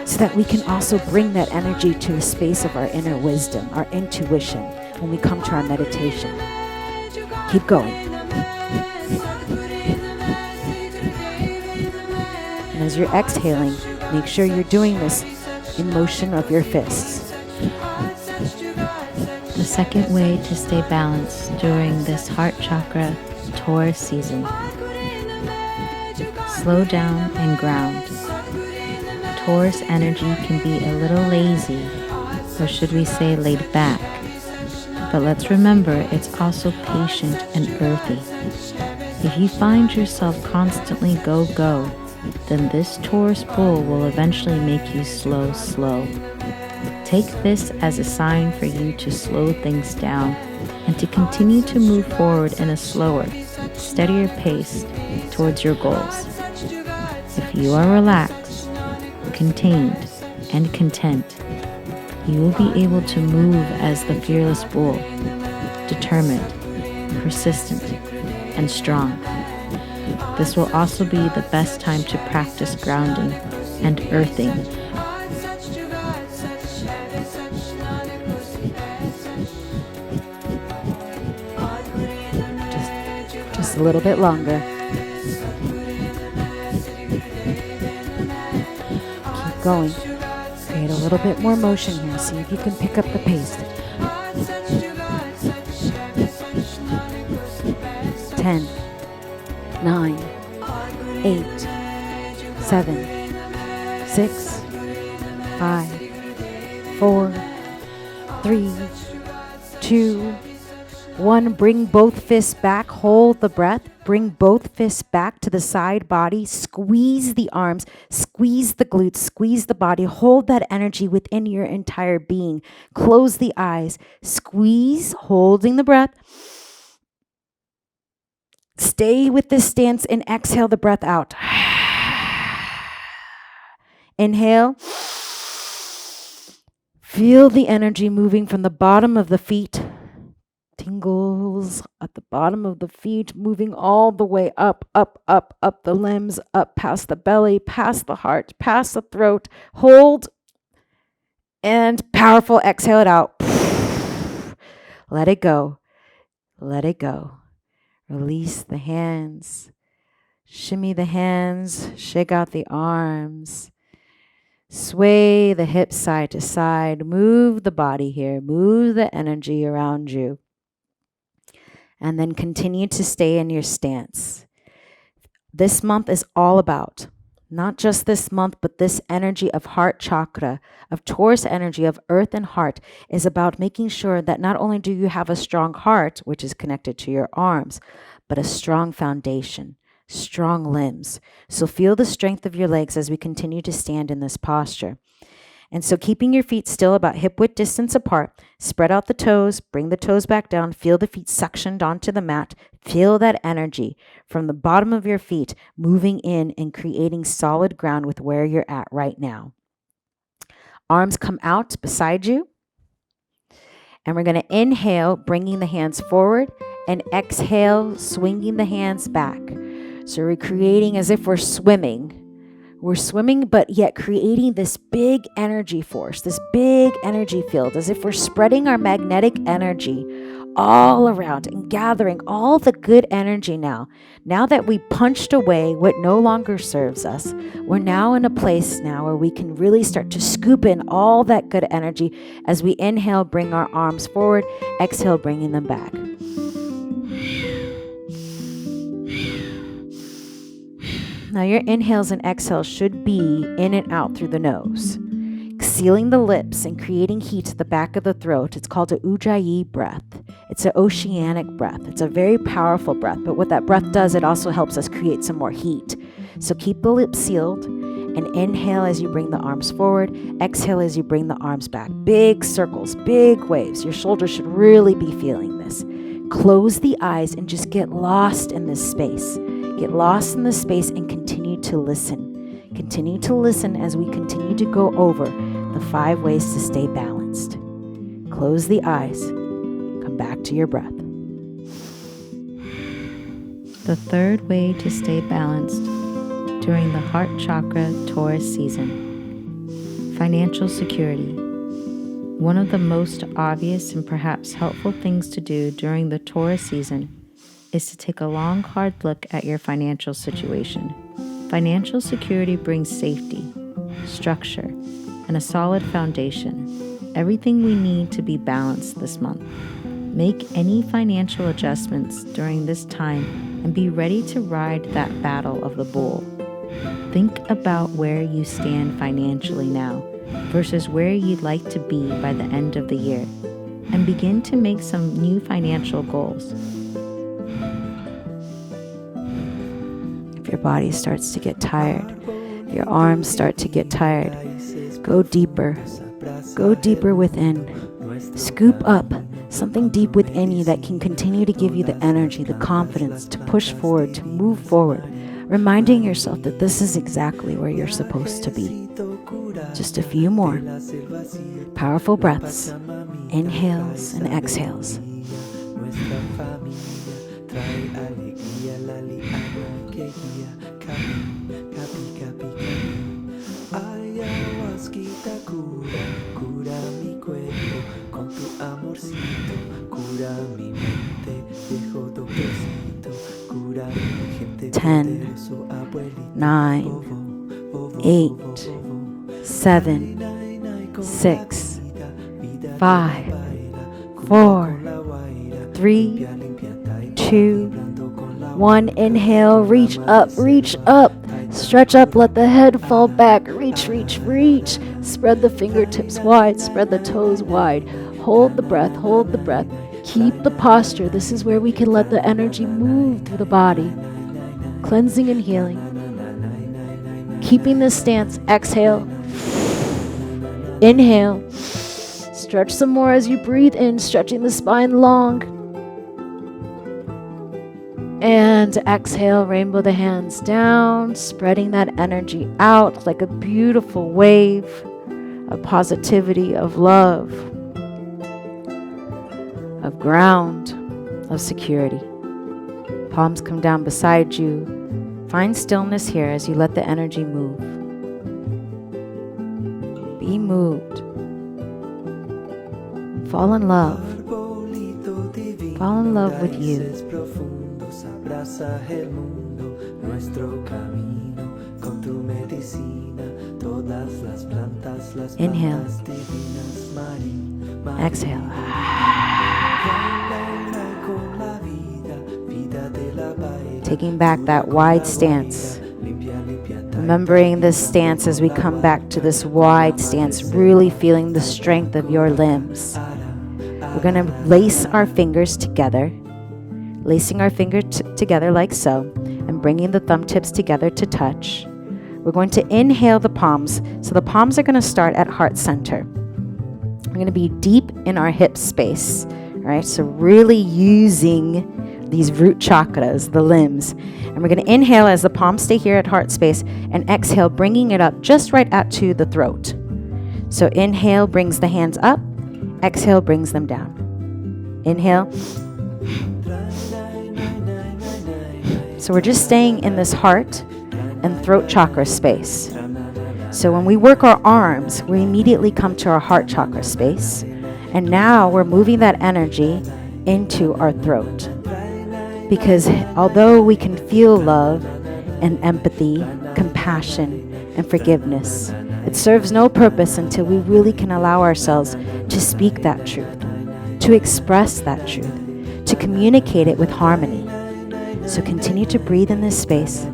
so that we can also bring that energy to a space of our inner wisdom, our intuition, when we come to our meditation. Keep going. And as you're exhaling, make sure you're doing this in motion of your fists. The second way to stay balanced during this heart chakra Taurus season. Slow down and ground. Taurus energy can be a little lazy, or should we say laid back. But let's remember, it's also patient and earthy. If you find yourself constantly go, then this Taurus bull will eventually make you slow. Take this as a sign for you to slow things down and to continue to move forward in a slower, steadier pace towards your goals. If you are relaxed, contained, and content, you will be able to move as the fearless bull, determined, persistent, and strong. This will also be the best time to practice grounding and earthing. Just a little bit longer. Keep going. Create a little bit more motion here. See if you can pick up the pace. 10, 9, 8, 7, 6, 5, 4, 3, 2, 1. Bring both fists back. Hold the breath. Bring both fists back to the side body. Squeeze the arms. Squeeze the glutes. Squeeze the body. Hold that energy within your entire being. Close the eyes. Squeeze, holding the breath. Stay with this stance and exhale the breath out. Inhale. Feel the energy moving from the bottom of the feet. Tingles at the bottom of the feet, moving all the way up the limbs, up past the belly, past the heart, past the throat. Hold and powerful exhale it out. Let it go. Let it go. Release the hands. Shimmy the hands. Shake out the arms. Sway the hips side to side. Move the body here. Move the energy around you. And then continue to stay in your stance. This month is all about, not just this month, but this energy of heart chakra, of Taurus energy, of earth and heart, is about making sure that not only do you have a strong heart, which is connected to your arms, but a strong foundation, strong limbs. So feel the strength of your legs as we continue to stand in this posture. And so keeping your feet still about hip-width distance apart, spread out the toes, bring the toes back down, feel the feet suctioned onto the mat, feel that energy from the bottom of your feet moving in and creating solid ground with where you're at right now. Arms come out beside you. And we're going to inhale, bringing the hands forward, and exhale, swinging the hands back. So we're creating as if we're swimming. We're swimming, but yet creating this big energy force, this big energy field, as if we're spreading our magnetic energy all around and gathering all the good energy now. Now that we punched away what no longer serves us, we're now in a place now where we can really start to scoop in all that good energy as we inhale, bring our arms forward, exhale, bringing them back. Now your inhales and exhales should be in and out through the nose, sealing the lips and creating heat at the back of the throat. It's called a Ujjayi breath. It's an oceanic breath. It's a very powerful breath, but what that breath does, it also helps us create some more heat. So keep the lips sealed and inhale as you bring the arms forward. Exhale as you bring the arms back. Big circles, big waves. Your shoulders should really be feeling this. Close the eyes and just get lost in this space. Get lost in this space and continue to listen. Continue to listen as we continue to go over the 5 ways to stay balanced. Close the eyes. Come back to your breath. The third way to stay balanced during the heart chakra Taurus season. Financial security. One of the most obvious and perhaps helpful things to do during the Taurus season is to take a long, hard look at your financial situation. Financial security brings safety, structure, and a solid foundation. Everything we need to be balanced this month. Make any financial adjustments during this time and be ready to ride that battle of the bull. Think about where you stand financially now versus where you'd like to be by the end of the year, and begin to make some new financial goals. If your body starts to get tired, your arms start to get tired, go deeper. Go deeper within. Scoop up something deep within you that can continue to give you the energy, the confidence to push forward, to move forward, reminding yourself that this is exactly where you're supposed to be. Just a few more powerful breaths, inhales and exhales. Cura mi cuerpo con tu amorcito, cura mi mente, viejo doctorcito, cura mi gente. 10, 9, 8, 7, 6, 5, 4, 3, 2, 1. Inhale, reach up, reach up. Stretch up, let the head fall back. Reach, reach, reach. Spread the fingertips wide, spread the toes wide. Hold the breath, hold the breath. Keep the posture. This is where we can let the energy move through the body. Cleansing and healing. Keeping this stance, exhale. Inhale. Stretch some more as you breathe in, stretching the spine long. And exhale, rainbow the hands down, spreading that energy out like a beautiful wave of positivity, of love, of ground, of security. Palms come down beside you. Find stillness here as you let the energy move. Be moved. Fall in love. Fall in love with you. Abraza el mundo, nuestro camino, con tu medicina, todas las plantas, las Inhale. plantas divinas, María. Exhale. Taking back that wide stance. Remembering this stance as we come back to this wide stance, really feeling the strength of your limbs. We're going to lace our fingers together. Lacing our fingers together like so, and bringing the thumb tips together to touch. We're going to inhale the palms. So the palms are going to start at heart center. We're going to be deep in our hip space. All right, so really using these root chakras, the limbs. And we're going to inhale as the palms stay here at heart space, and exhale, bringing it up just right out to the throat. So inhale brings the hands up, exhale brings them down. Inhale. So we're just staying in this heart and throat chakra space. So when we work our arms, we immediately come to our heart chakra space. And now we're moving that energy into our throat. Because although we can feel love and empathy, compassion, and forgiveness, it serves no purpose until we really can allow ourselves to speak that truth, to express that truth, to communicate it with harmony. So continue to breathe in this space,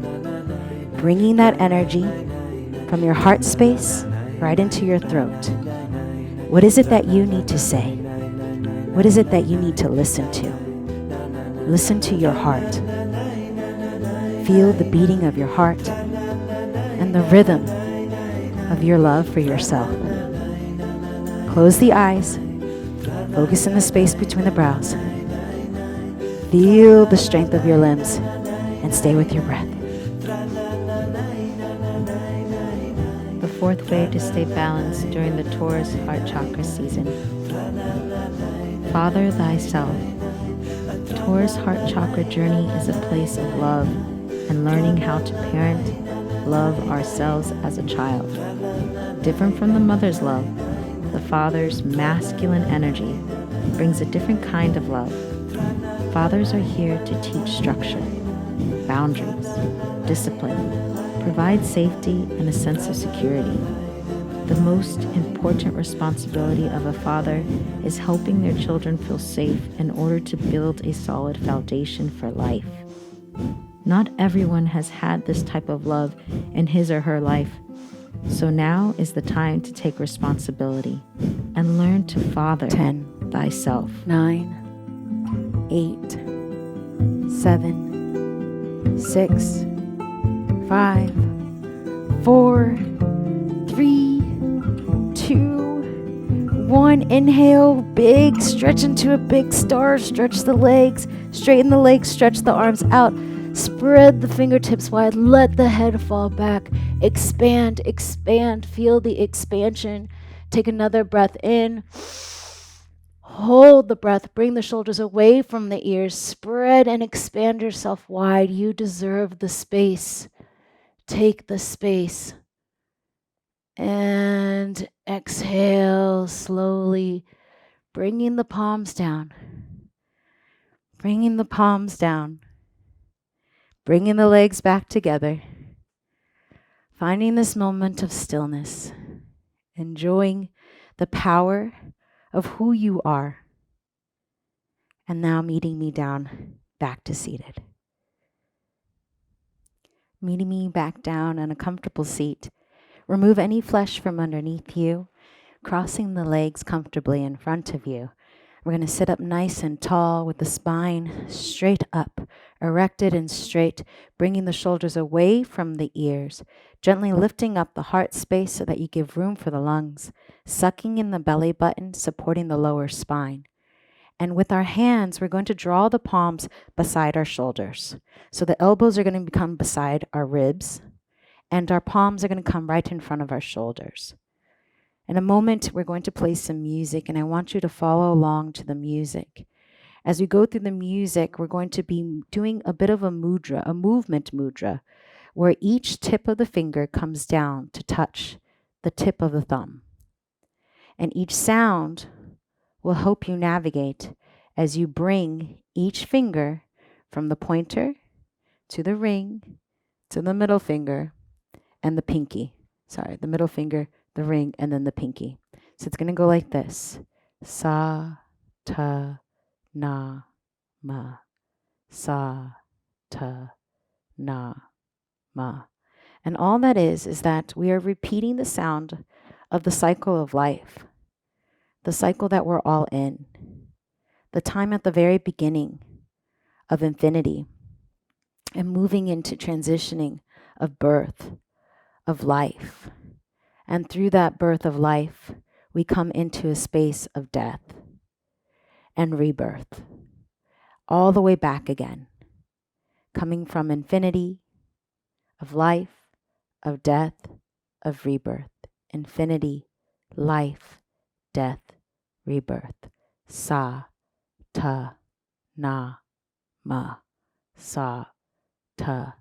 bringing that energy from your heart space right into your throat. What is it that you need to say? What is it that you need to listen to? Listen to your heart. Feel the beating of your heart and the rhythm of your love for yourself. Close the eyes. Focus in the space between the brows. Feel the strength of your limbs and stay with your breath. The fourth way to stay balanced during the Taurus heart chakra season. Father thyself. Taurus heart chakra journey is a place of love and learning how to parent, love ourselves as a child. Different from the mother's love, the father's masculine energy brings a different kind of love. Fathers are here to teach structure, boundaries, discipline, provide safety and a sense of security. The most important responsibility of a father is helping their children feel safe in order to build a solid foundation for life. Not everyone has had this type of love in his or her life. So now is the time to take responsibility and learn to father 10, thyself. 9, 8, 7, 6, 5, 4, 3, 2, 1. Inhale, big, stretch into a big star. Stretch the legs, straighten the legs, stretch the arms out. Spread the fingertips wide, let the head fall back. Expand, expand, feel the expansion. Take another breath in. Hold the breath, bring the shoulders away from the ears. Spread and expand yourself wide. You deserve the space. Take the space. And exhale slowly, bringing the palms down. Bringing the palms down. Bringing the legs back together. Finding this moment of stillness. Enjoying the power of who you are. And now meeting me down, back to seated. Meeting me back down on a comfortable seat. Remove any flesh from underneath you, crossing the legs comfortably in front of you. We're going to sit up nice and tall with the spine straight up, erected and straight, bringing the shoulders away from the ears, gently lifting up the heart space so that you give room for the lungs, sucking in the belly button, supporting the lower spine. And with our hands, we're going to draw the palms beside our shoulders. So the elbows are going to become beside our ribs, and our palms are going to come right in front of our shoulders. In a moment, we're going to play some music, and I want you to follow along to the music. As we go through the music, we're going to be doing a bit of a mudra, a movement mudra, where each tip of the finger comes down to touch the tip of the thumb. And each sound will help you navigate as you bring each finger from the pointer to the ring, to the middle finger, and the pinky. The middle finger, the ring, and then the pinky. So it's going to go like this. Sa, ta, na, ma. Sa, ta, na, ma. And all that is that we are repeating the sound of the cycle of life, the cycle that we're all in, the time at the very beginning of infinity, and moving into transitioning of birth, of life. And through that birth of life, we come into a space of death and rebirth, all the way back again, coming from infinity, of life, of death, of rebirth, infinity, life, death, rebirth. Sa, ta, na, ma. Sa, ta,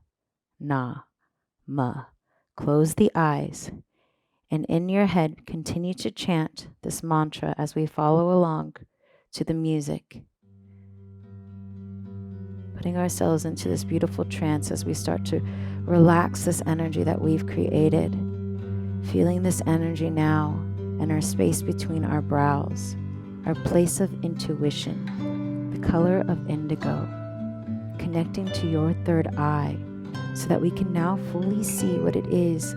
na, ma. Close the eyes, and in your head, continue to chant this mantra as we follow along to the music. Putting ourselves into this beautiful trance as we start to relax this energy that we've created. Feeling this energy now in our space between our brows, our place of intuition, the color of indigo, connecting to your third eye so that we can now fully see what it is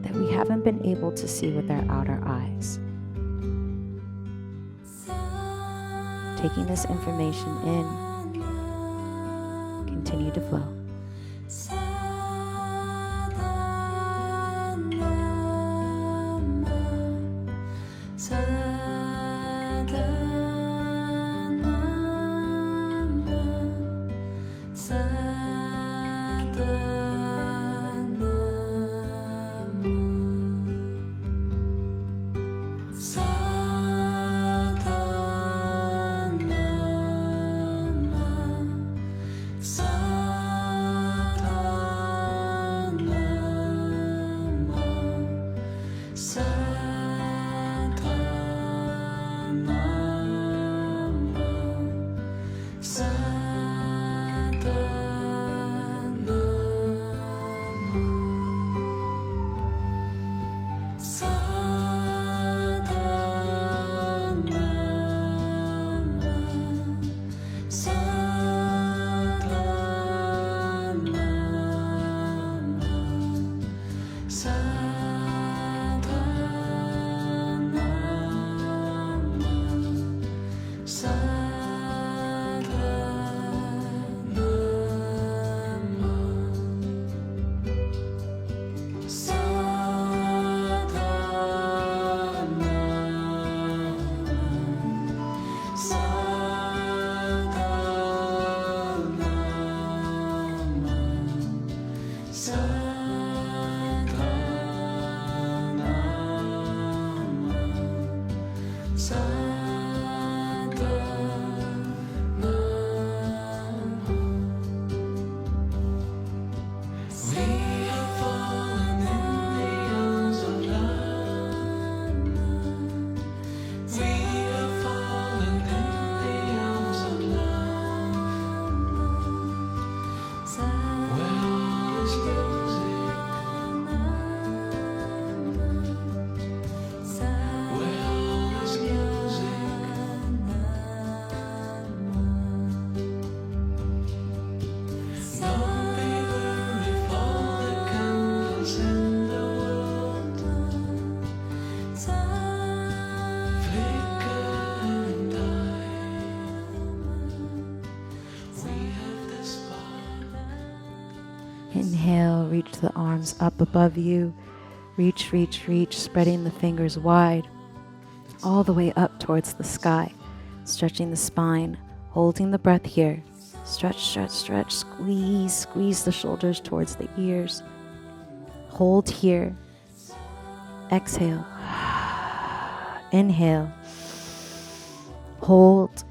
that we haven't been able to see with our outer eyes. Taking this information in, continue to flow. Sa Inhale, reach the arms up above you. Reach, reach, reach, spreading the fingers wide, all the way up towards the sky. Stretching the spine, holding the breath here. Stretch, stretch, stretch, squeeze, squeeze the shoulders towards the ears. Hold here. Exhale. Inhale. Hold.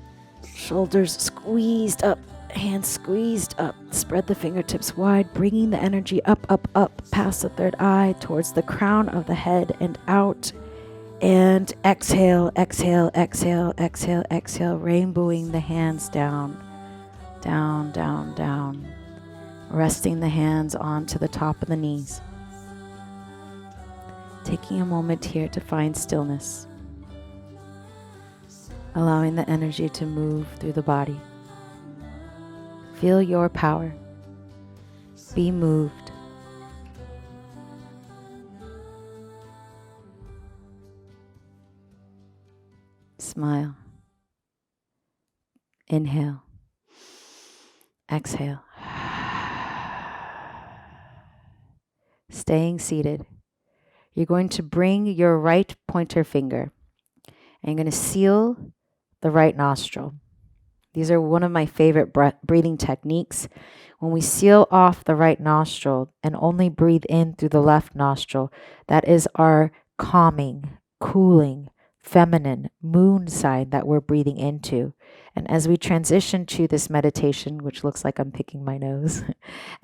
Shoulders squeezed up. Hands squeezed up. Spread the fingertips wide, bringing the energy up, up, up, past the third eye, towards the crown of the head and out. And exhale, exhale, exhale, exhale, exhale, rainbowing the hands down, down, down, down. Resting the hands onto the top of the knees. Taking a moment here to find stillness. Allowing the energy to move through the body. Feel your power. Be moved. Smile. Inhale. Exhale. Staying seated. You're going to bring your right pointer finger and you're going to seal the right nostril. These are one of my favorite breathing techniques. When we seal off the right nostril and only breathe in through the left nostril, that is our calming, cooling, feminine moon sign that we're breathing into. And as we transition to this meditation, which looks like I'm picking my nose,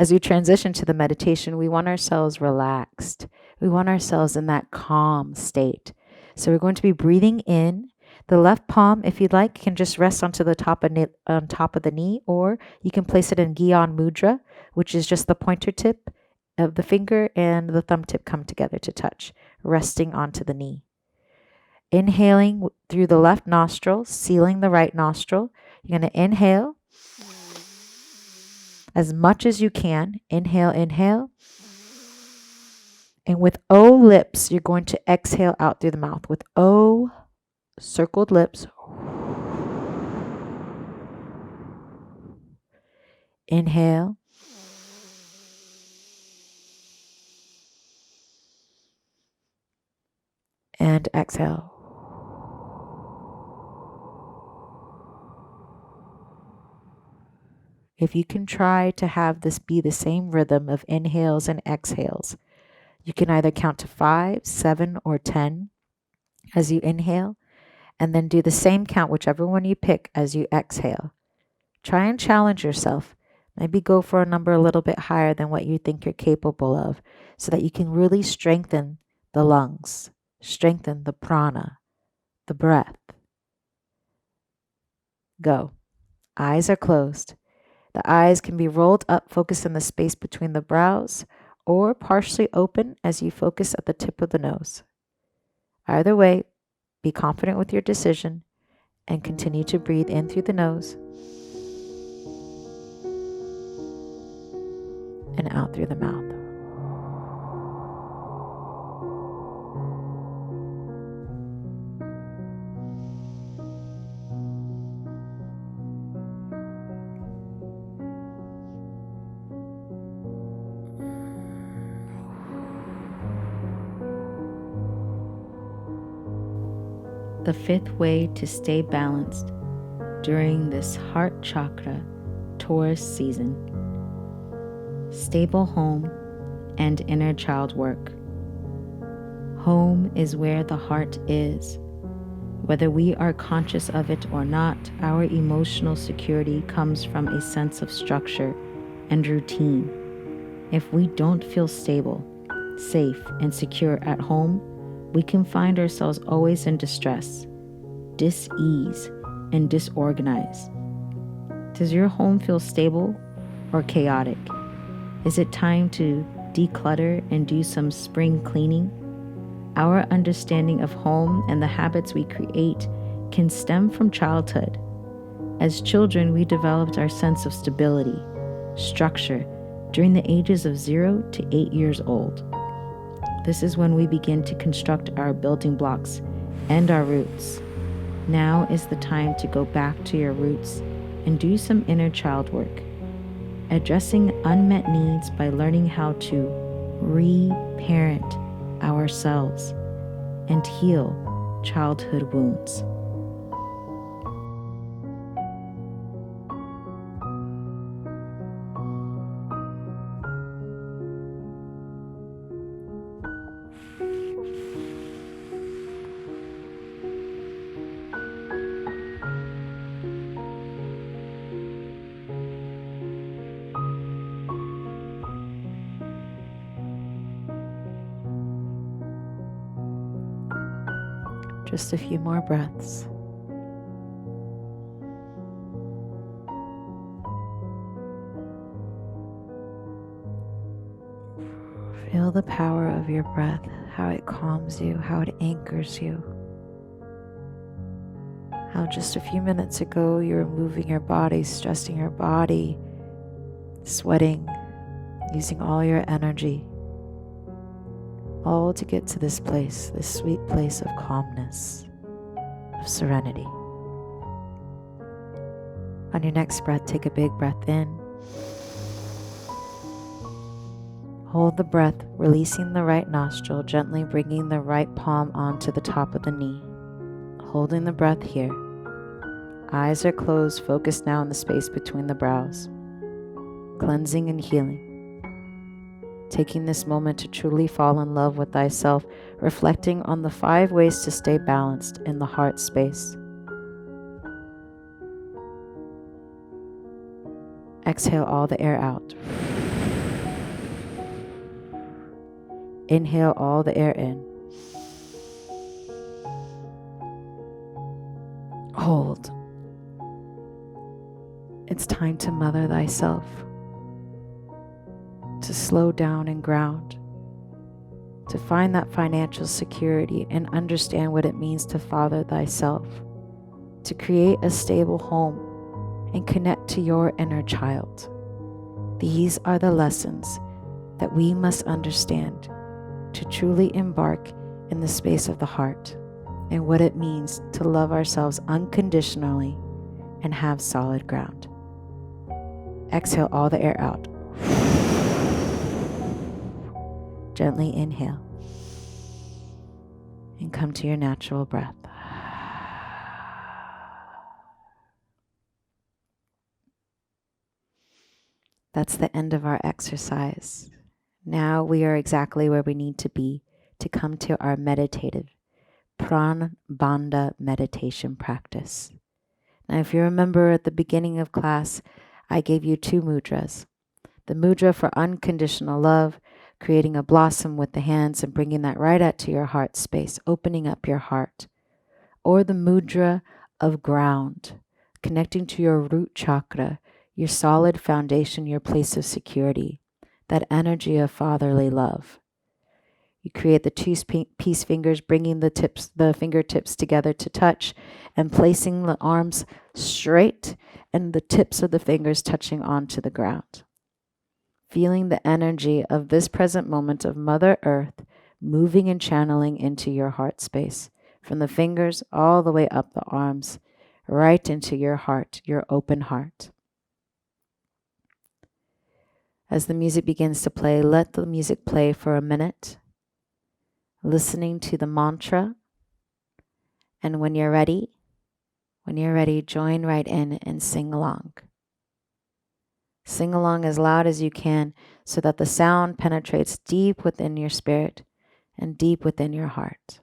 as we transition to the meditation, we want ourselves relaxed. We want ourselves in that calm state. So we're going to be breathing in. The left palm, if you'd like, can just rest onto the top of the knee, or you can place it in Gyan Mudra, which is just the pointer tip of the finger and the thumb tip come together to touch, resting onto the knee. Inhaling through the left nostril, sealing the right nostril. You're going to inhale as much as you can. Inhale, inhale. And with O lips, you're going to exhale out through the mouth. With O circled lips. Inhale. And exhale. If you can try to have this be the same rhythm of inhales and exhales, you can either count to 5, 7, or 10 as you inhale, and then do the same count, whichever one you pick, as you exhale. Try and challenge yourself. Maybe go for a number a little bit higher than what you think you're capable of, so that you can really strengthen the lungs, strengthen the prana, the breath. Go. Eyes are closed. The eyes can be rolled up, focus in the space between the brows, or partially open as you focus at the tip of the nose. Either way, be confident with your decision and continue to breathe in through the nose and out through the mouth. The fifth way to stay balanced during this heart chakra Taurus season. Stable home and inner child work. Home is where the heart is. Whether we are conscious of it or not, our emotional security comes from a sense of structure and routine. If we don't feel stable, safe, and secure at home, we can find ourselves always in distress, dis-ease, and disorganized. Does your home feel stable or chaotic? Is it time to declutter and do some spring cleaning? Our understanding of home and the habits we create can stem from childhood. As children, we developed our sense of stability, structure, during the ages of 0 to 8 years old. This is when we begin to construct our building blocks and our roots. Now is the time to go back to your roots and do some inner child work. addressing unmet needs by learning how to re-parent ourselves and heal childhood wounds. Just a few more breaths. Feel the power of your breath, how it calms you, how it anchors you. How just a few minutes ago you were moving your body, stressing your body, sweating, using all your energy, all to get to this place, this sweet place of calmness, of serenity. On your next breath, take a big breath in. Hold the breath, releasing the right nostril, gently bringing the right palm onto the top of the knee. Holding the breath here. Eyes are closed, focused now in the space between the brows. Cleansing and healing. Taking this moment to truly fall in love with thyself, reflecting on the 5 ways to stay balanced in the heart space. Exhale all the air out. Inhale all the air in. Hold. It's time to mother thyself. To slow down and ground, to find that financial security and understand what it means to father thyself, to create a stable home and connect to your inner child. These are the lessons that we must understand to truly embark in the space of the heart and what it means to love ourselves unconditionally and have solid ground. Exhale all the air out. Gently inhale and come to your natural breath. That's the end of our exercise. Now we are exactly where we need to be to come to our meditative Praan Bandha meditation practice. Now, if you remember at the beginning of class, I gave you 2 mudras. The mudra for unconditional love, creating a blossom with the hands and bringing that right out to your heart space, opening up your heart. Or the mudra of ground, connecting to your root chakra, your solid foundation, your place of security, that energy of fatherly love. You create the 2 peace fingers, bringing the fingertips together to touch and placing the arms straight and the tips of the fingers touching onto the ground. Feeling the energy of this present moment of Mother Earth moving and channeling into your heart space, from the fingers all the way up the arms, right into your heart, your open heart. As the music begins to play, let the music play for a minute, listening to the mantra. And when you're ready, join right in and sing along. Sing along as loud as you can so that the sound penetrates deep within your spirit and deep within your heart.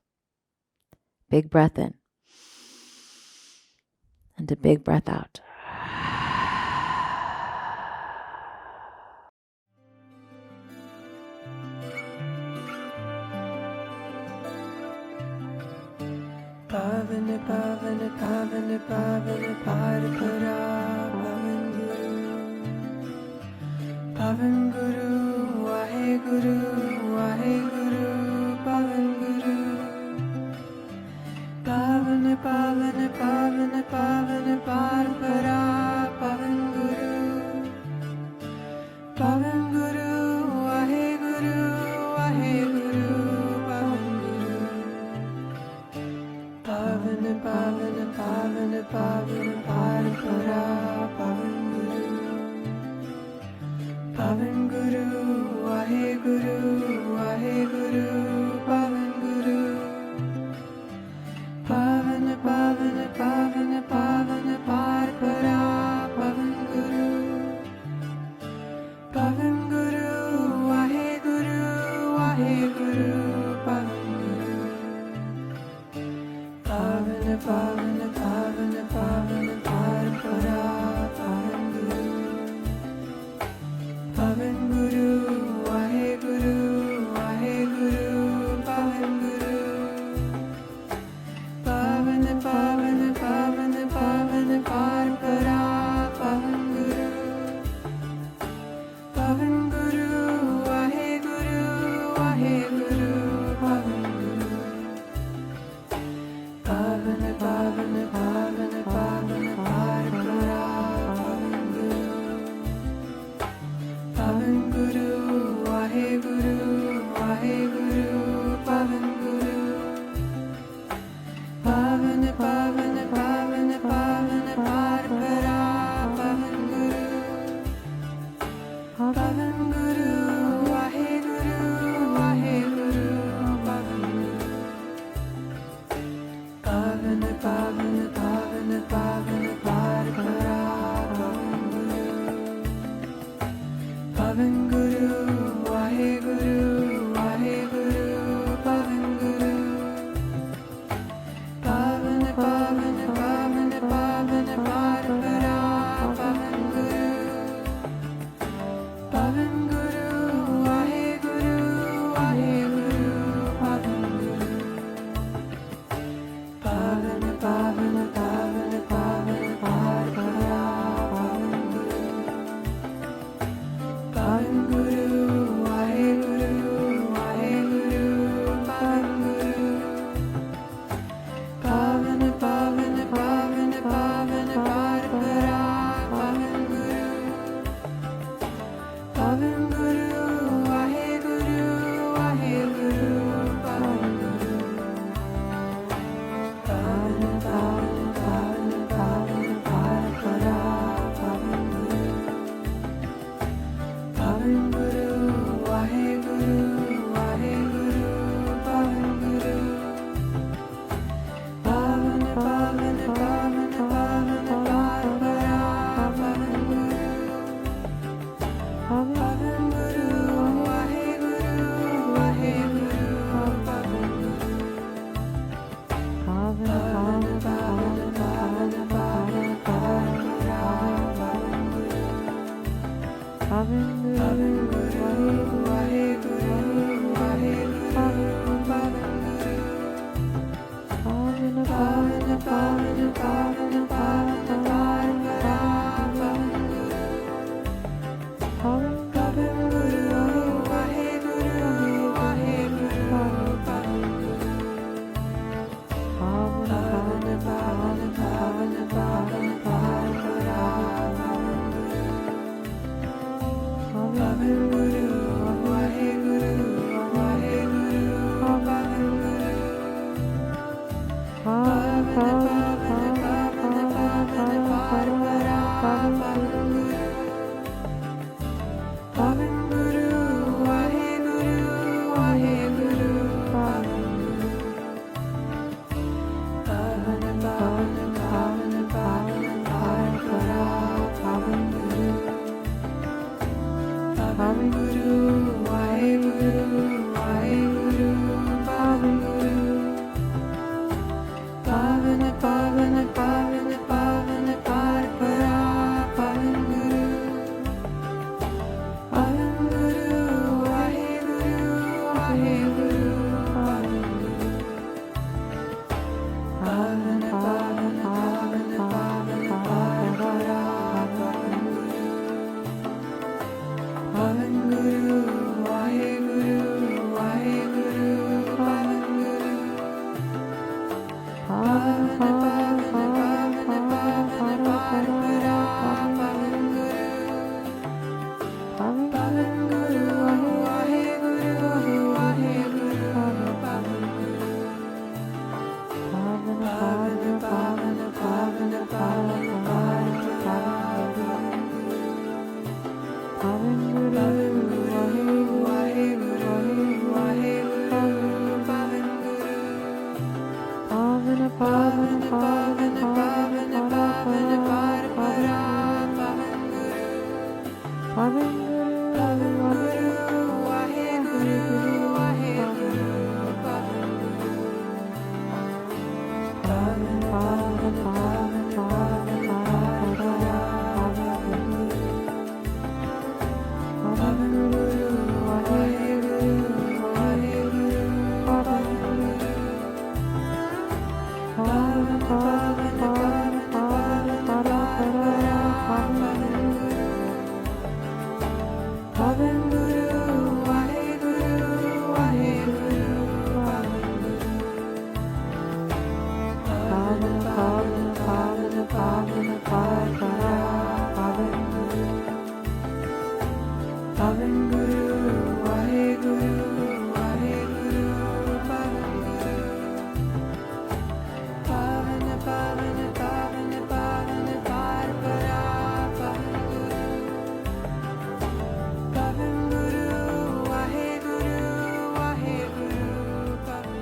Big breath in and a big breath out. Pavane pavane pavane pavane parpara pavan guru wahe guru pavan guru pavane pavane pavane pavane parpara pavan guru wahe guru pavan guru pavane pavane pavane pavane parpara pavan guru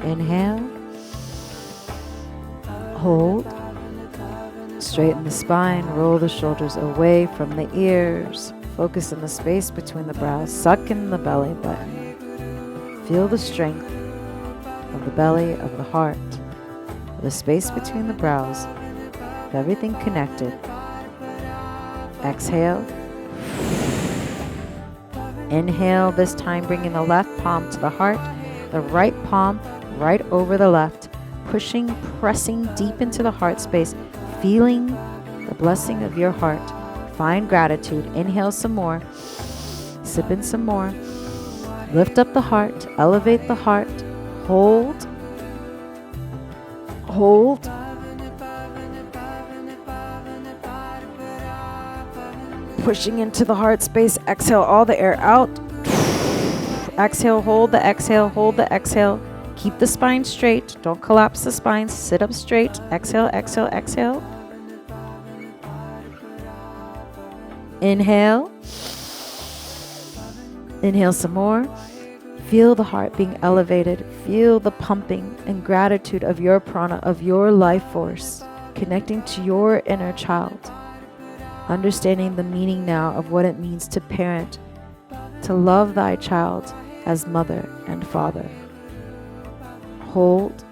Inhale, hold, straighten the spine, roll the shoulders away from the ears, focus on the space between the brows, suck in the belly button. Feel the strength of the belly, of the heart, of the space between the brows, of everything connected. Exhale. Inhale, this time bringing the left palm to the heart, the right palm right over the left, pushing, pressing deep into the heart space, feeling the blessing of your heart. Find gratitude. Inhale some more. Sip in some more. Lift up the heart. Elevate the heart. Hold. Hold. Pushing into the heart space. Exhale all the air out. Exhale, hold the exhale, hold the exhale. Keep the spine straight. Don't collapse the spine. Sit up straight. Exhale, exhale, exhale. Inhale. Inhale some more. Feel the heart being elevated. Feel the pumping and gratitude of your prana, of your life force, connecting to your inner child. Understanding the meaning now of what it means to parent, to love thy child as mother and father. Hold.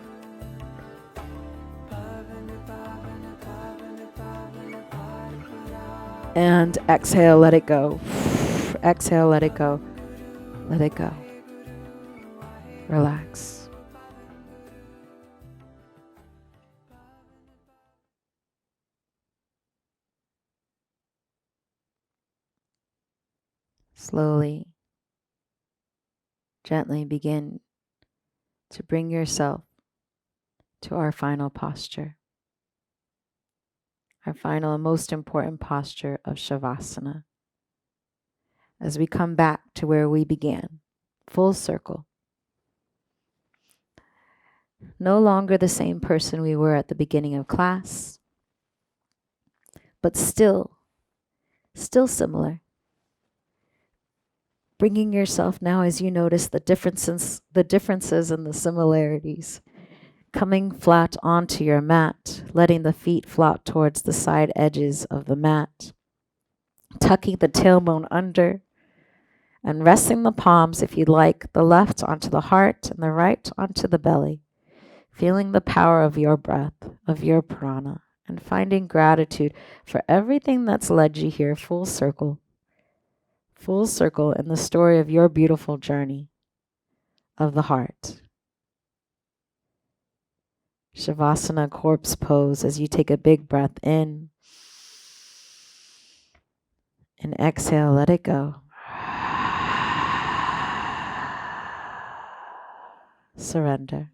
And exhale, let it go. Exhale, let it go. Let it go. Relax. Slowly, gently begin to bring yourself to our final posture. Our final and most important posture of Savasana. As we come back to where we began, full circle. No longer the same person we were at the beginning of class, but still similar. Bringing yourself now as you notice the differences and the similarities. Coming flat onto your mat, letting the feet flop towards the side edges of the mat. Tucking the tailbone under and resting the palms, if you'd like, the left onto the heart and the right onto the belly. Feeling the power of your breath, of your prana, and finding gratitude for everything that's led you here, full circle in the story of your beautiful journey of the heart. Shavasana, corpse pose, as you take a big breath in and exhale, let it go. Surrender.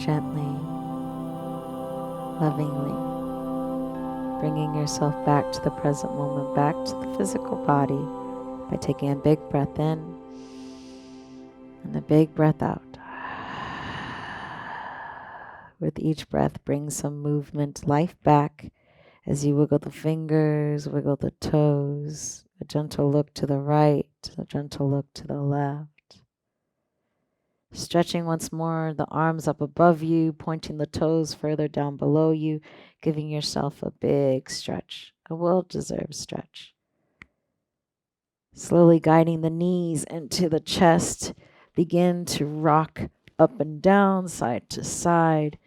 gently, lovingly, bringing yourself back to the present moment, back to the physical body by taking a big breath in and a big breath out. With each breath, bring some movement, life back as you wiggle the fingers, wiggle the toes, a gentle look to the right, a gentle look to the left. Stretching once more, the arms up above you, pointing the toes further down below you, giving yourself a big stretch, a well-deserved stretch. Slowly guiding the knees into the chest, begin to rock up and down, side to side,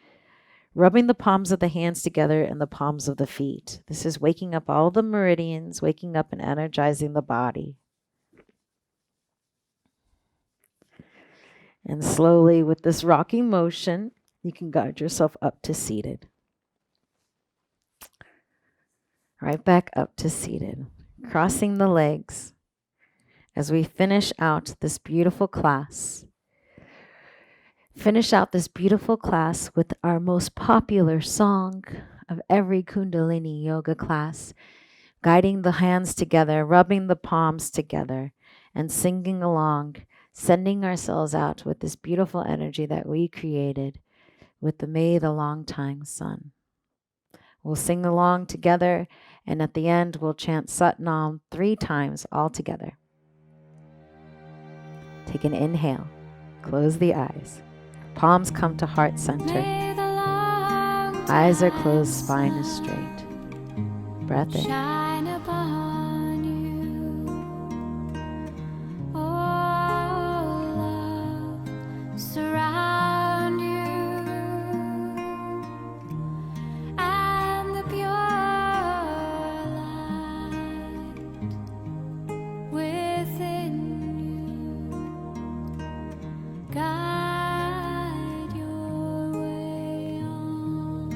rubbing the palms of the hands together and the palms of the feet. This is waking up all the meridians, waking up and energizing the body. And slowly, with this rocking motion, you can guide yourself up to seated. Right back up to seated. Crossing the legs as we finish out this beautiful class. Finish out this beautiful class with our most popular song of every Kundalini yoga class, guiding the hands together, rubbing the palms together, and singing along, sending ourselves out with this beautiful energy that we created with the May the Long Time Sun. We'll sing along together, and at the end, we'll chant Sat Nam 3 times all together. Take an inhale, close the eyes. Palms come to heart center. Eyes are closed, spine is straight. Breath in. Shine upon you, oh love, surround you, and the pure light within you, guide your way on,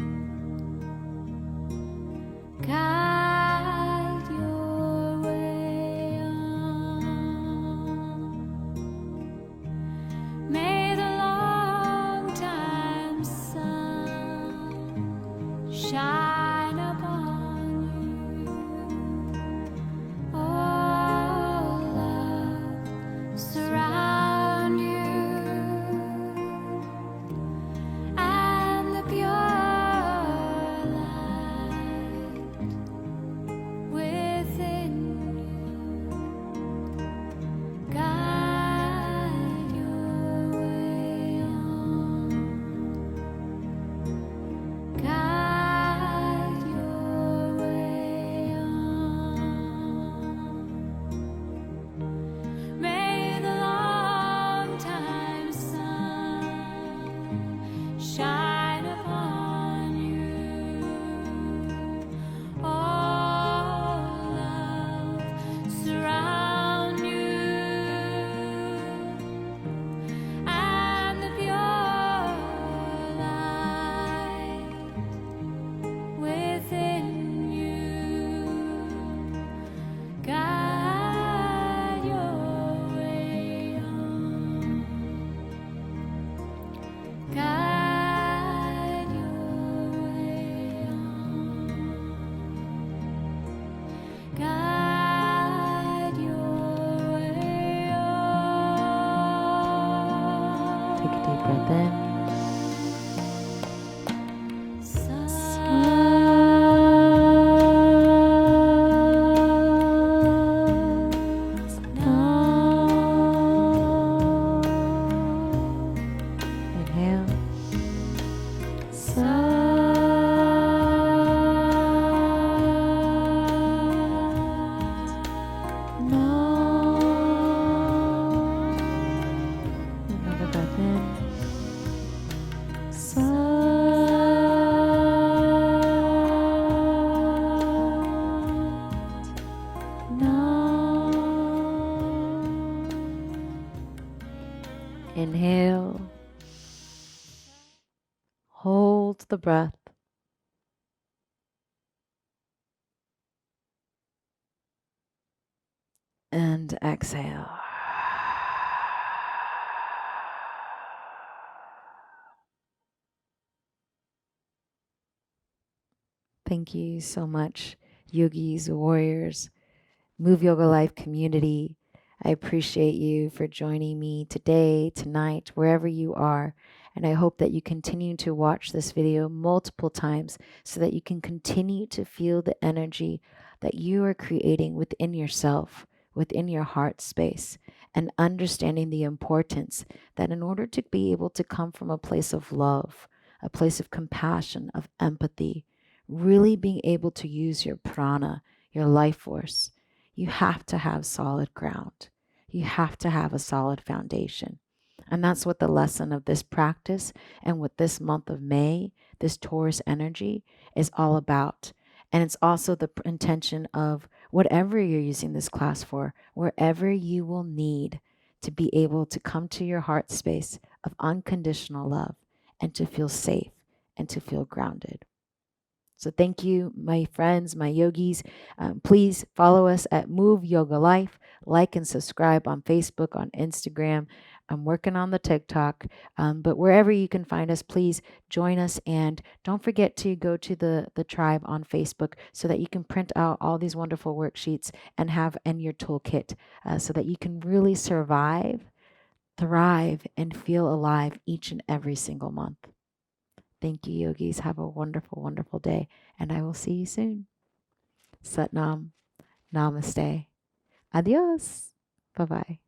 guide your way on. May the long time sun shine upon you, oh love, surround you, and the pure light within you, guide your way on, guide your way on. May the long time sun shine upon you, oh love, surround you, and the pure light within you, guide your way on, guide your way on, guide your way on. Take a deep breath in. Inhale. Another breath in. Inhale. Hold the breath. And exhale. Thank you so much, yogis, warriors, Move Yoga Life community. I appreciate you for joining me today, tonight, wherever you are. And I hope that you continue to watch this video multiple times so that you can continue to feel the energy that you are creating within yourself, within your heart space, and understanding the importance that in order to be able to come from a place of love, a place of compassion, of empathy, really being able to use your prana, your life force, you have to have solid ground. You have to have a solid foundation. And that's what the lesson of this practice and what this month of May, this Taurus energy, is all about. And it's also the intention of whatever you're using this class for, wherever you will need to be able to come to your heart space of unconditional love and to feel safe and to feel grounded. So thank you, my friends, my yogis. Please follow us at Move Yoga Life. Like and subscribe on Facebook, on Instagram. I'm working on the TikTok. But wherever you can find us, please join us. And don't forget to go to the tribe on Facebook so that you can print out all these wonderful worksheets and have in your toolkit so that you can really survive, thrive, and feel alive each and every single month. Thank you, yogis. Have a wonderful, wonderful day, and I will see you soon. Satnam. Namaste. Adios. Bye-bye.